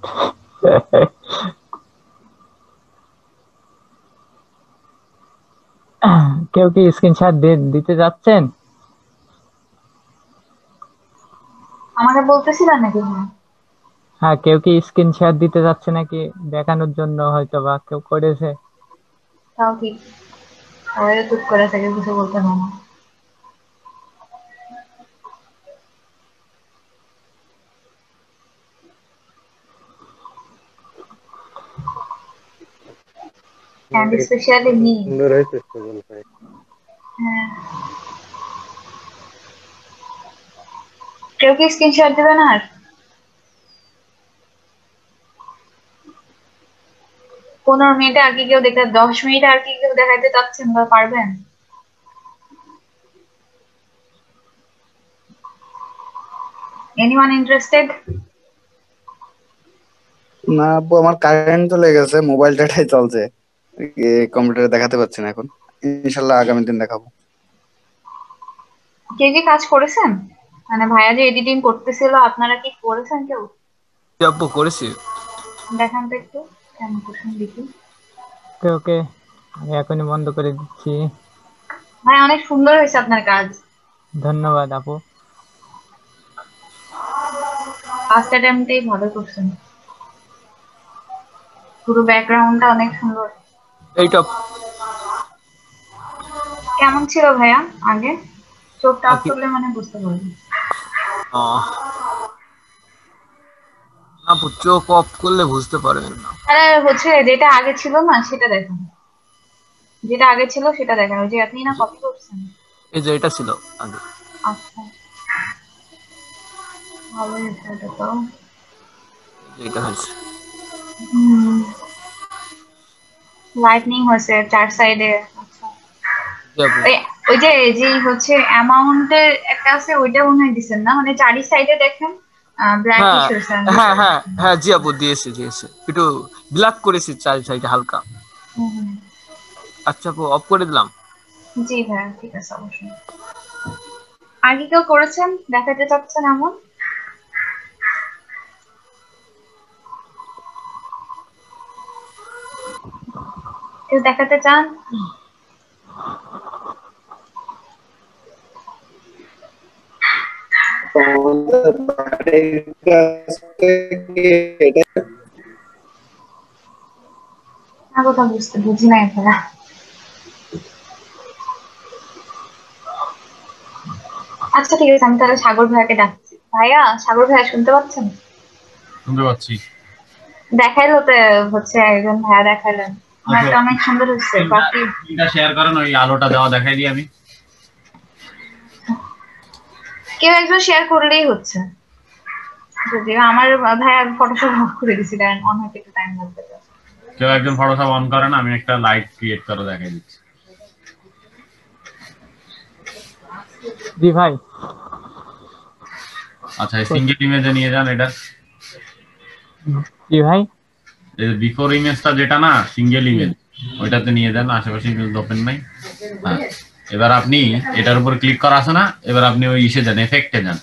কেউ কি স্ক্রিনশট দিতে যাচ্ছেন? আমাকে বলতেছিলেন নাকি? হ্যাঁ, কেউ কি স্ক্রিনশট দিতে যাচ্ছে নাকি দেখানোর জন্য, হয়তো বা কেউ করেছে। তাও ঠিক, সবাই চুপ করে থাকে, কিছু বলতে হয় না। And especially me. সুন্দর হয়েছে সুজন ভাই। হ্যাঁ, কেউ কি স্ক্রিনশট দেবেন? আর 15 মিনিটে আর কি কেউ 10 মিনিটে আর কি কেউ দেখাইতে চাচ্ছেন বা পারবেন? Anyone interested? না আপু, আমার কারেন্ট চলে গেছে, মোবাইল ডাটাই চলছে, কম্পিউটারে দেখাতে পারছি না এখন। ইনশাল্লাহ আগামী দিন দেখাবো। কে কে কাজ করেছেন? মানে ভাইয়া যে এডিটিং করতেছিল, আপনারা কি করেছেন কেউ? আপু করেছি। দেখান তো একটু কেমন করছেন দেখি। ওকে, আমি এখনই বন্ধ করে দিচ্ছি। ভাই অনেক সুন্দর হয়েছে আপনার কাজ। ধন্যবাদ আপু। ফার্স্ট অ্যাটেম্পটেই ভালো করছেন, পুরো ব্যাকগ্রাউন্ডটা অনেক সুন্দর। এইটা কেমন ছিল ভাইয়া আগে? চোখটা অফ করলে মানে বুঝতে পারবেন। আপু চোখ অফ করলে বুঝতে পারবেন না। আরে হচ্ছে যেটা আগে ছিল না সেটা দেখুন, যেটা আগে ছিল সেটা দেখেন। ওই যে আপনি না কপি করছেন। এই যে এটা ছিল আগে। আচ্ছা, ভালো হয়েছে এটা তো। এটা হয়েছে লাইটনিং হয়েছে 4 সাইডে। আচ্ছা, ওই যে যে হচ্ছে অ্যামাউন্টের একটা আছে, ওইটা মনে হয় দিছেন না? মানে 4 সাইডে দেখেন ব্ল্যাক হয়েছে। হ্যাঁ হ্যাঁ হ্যাঁ জি আপু, দিয়েছি একটু ব্ল্যাক করেছি চার সাইডে হালকা। আচ্ছা আপু, অফ করে দিলাম। জি ভাই, ঠিক আছে, অবশ্যই। আগে কেউ করেছেন, দেখাতে চাচ্ছেন এমন? কেউ দেখাতে চান? কথা বুঝি নাই ভাইয়া। আচ্ছা ঠিক আছে, আমি তাহলে সাগর ভাইয়াকে ডাকছি। ভাইয়া, সাগর ভাইয়া শুনতে পাচ্ছেন? শুনতে পাচ্ছি। দেখাইলো তো হচ্ছে একজন ভাইয়া দেখাইলেন, এটা অনেক সুন্দর হচ্ছে। বাকি এটা শেয়ার করেন, ওই আলোটা দেওয়া দেখাই দিই আমি। কেউ একজন শেয়ার করলেই হচ্ছে। যদি আমার ভাইয়া ফটোশপ অফ করে দিছি, দেন অন হতে একটু টাইম লাগবে। কেউ একজন ফটোশপ অন করেন, আমি একটা লাইট ক্রিয়েট করে দেখাই দিচ্ছি। জি ভাই। আচ্ছা, সিঙ্গেল ইমেজে নিয়ে যান এটা। জি ভাই। এই বিফোর ইমেজটা যেটা না সিঙ্গেল ইমেজ, ওইটাতে নিয়ে যান। আশেপাশে ইমেজ ওপেন নাই। হ্যাঁ, এবার আপনি এটার উপর ক্লিক করা আছে না, এবার আপনি ওই ইসে যান, এফেক্টে যান।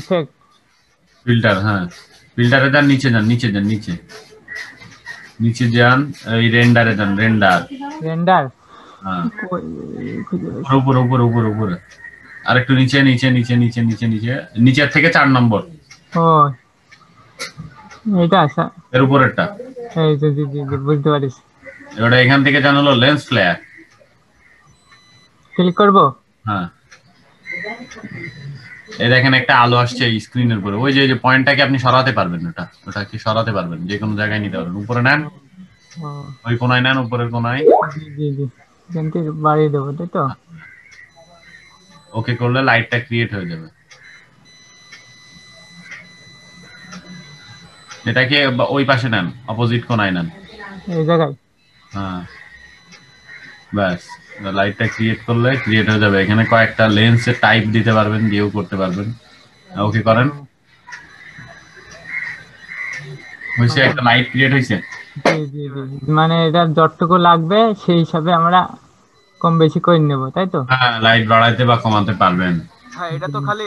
ইফেক্ট, ফিল্টার, হ্যাঁ ফিল্টারে যান, নিচে যান, নিচে যান, নিচে যান, ওই রেন্ডারে যান, রেন্ডার। হ্যাঁ, উপরে আর একটু নিচে, নিচের থেকে 4 নম্বর। ও এটা আছে, এর উপরেরটা। এই যে জি জি বুঝতে পারছি। এবারে এখান থেকে জান হলো লেন্স ফ্লেয়ার, ক্লিক করব। হ্যাঁ, এই দেখেন একটা আলো আসছে স্ক্রিনের উপরে। ওই যে পয়েন্টটাকে আপনি সরাতে পারবেন, ওটা কি সরাতে পারবেন, যে কোনো জায়গায় নিতে পারবেন। উপরে নেন, ওই কোনায় নেন, উপরের কোনায়। জি জি, এখান থেকে বাড়িয়ে দেবো, তাই তো? ওকে করলে লাইটটা ক্রিয়েট হয়ে যাবে। এটাকে ওই পাশে নেন, অপোজিট কোনায় নেন, এই জায়গায়। হ্যাঁ, ব্যাস লাইটটা ক্রিয়েট করলে ক্রিয়েট হয়ে যাবে। এখানে কয়েকটা লেন্সের টাইপ দিতে পারবেন, দিয়েও করতে পারবেন। ওকে করেন, হইছে, একটা লাইট ক্রিয়েট হইছে। জি জি জি, মানে এটা যতটুকু লাগবে সেই হিসাবে আমরা কম বেশি করে নেব, তাই তো? হ্যাঁ, লাইট বাড়াইতে বা কমাতে পারবেন। হ্যাঁ, এটা তো খালি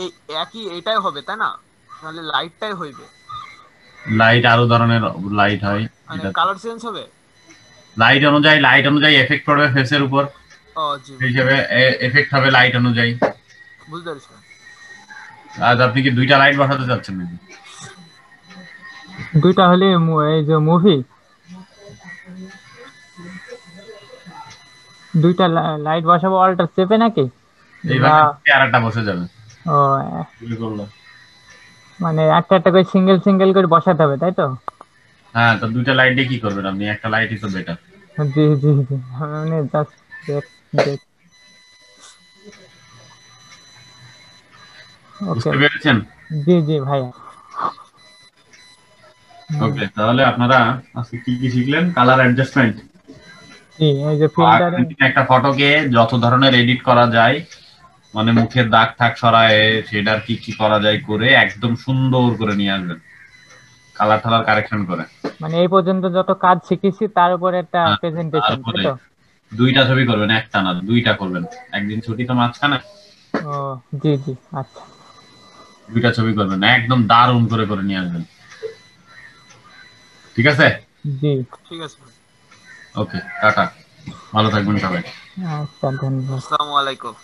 এই একই এটাই হবে তাই না? তাহলে লাইটটাই হইবে, লাইট আরো ধরনের লাইট হয়, মানে কালার চেঞ্জ হবে। লাইট অনুযায়ী এফেক্ট পড়বে ফেসের উপর, ও জি সেই হিসেবে এফেক্ট হবে লাইট অনুযায়ী। বুঝতে পারছি। আজ আপনি কি দুইটা লাইট বসাতে চাচ্ছেন নাকি? দুইটা হলে এই যে মুভি দুইটা লাইট বসাবো অল্টার চেপে নাকি? এইভাবে আরেকটা বসে যাবে। ও মানে একটা একটা করে সিঙ্গেল সিঙ্গেল করে বসাতে হবে তাই তো? হ্যাঁ, তো দুইটা লাইট দিয়ে কি করবেন আপনি? একটা লাইটই তো বেটার। জি জি জি, মানে জাস্ট দেখ। বুঝতে পেরেছেন? জি জি ভাই। ওকে, তাহলে আপনারা আজকে কি কি শিখলেন? কালার অ্যাডজাস্টমেন্ট, জি এই যে ফিল্টারে একটা ফটোকে যত ধরনের এডিট করা যায়, মানে মুখের দাগ ঠাক সরায় সেটার কি কি করা যায় করে একদম সুন্দর করে নিয়ে আসবেন, কালার টালার কারেকশন করে। মানে এই পর্যন্ত যত কাজ শিখেছি তার উপর একটা প্রেজেন্টেশন, তাই তো? দুইটা ছবি করবেন, একটা না দুইটা করবেন, একদিন ছুটি তো মাঝখানে। ও জি জি আচ্ছা, দুইটা ছবি করবেন, একদম দারুণ করে করে নিয়ে আসবেন। ঠিক আছে? জি ঠিক আছে। ওকে, টাটা, ভালো থাকবেন সবাই। আচ্ছা ধন্যবাদ। আসসালামু আলাইকুম।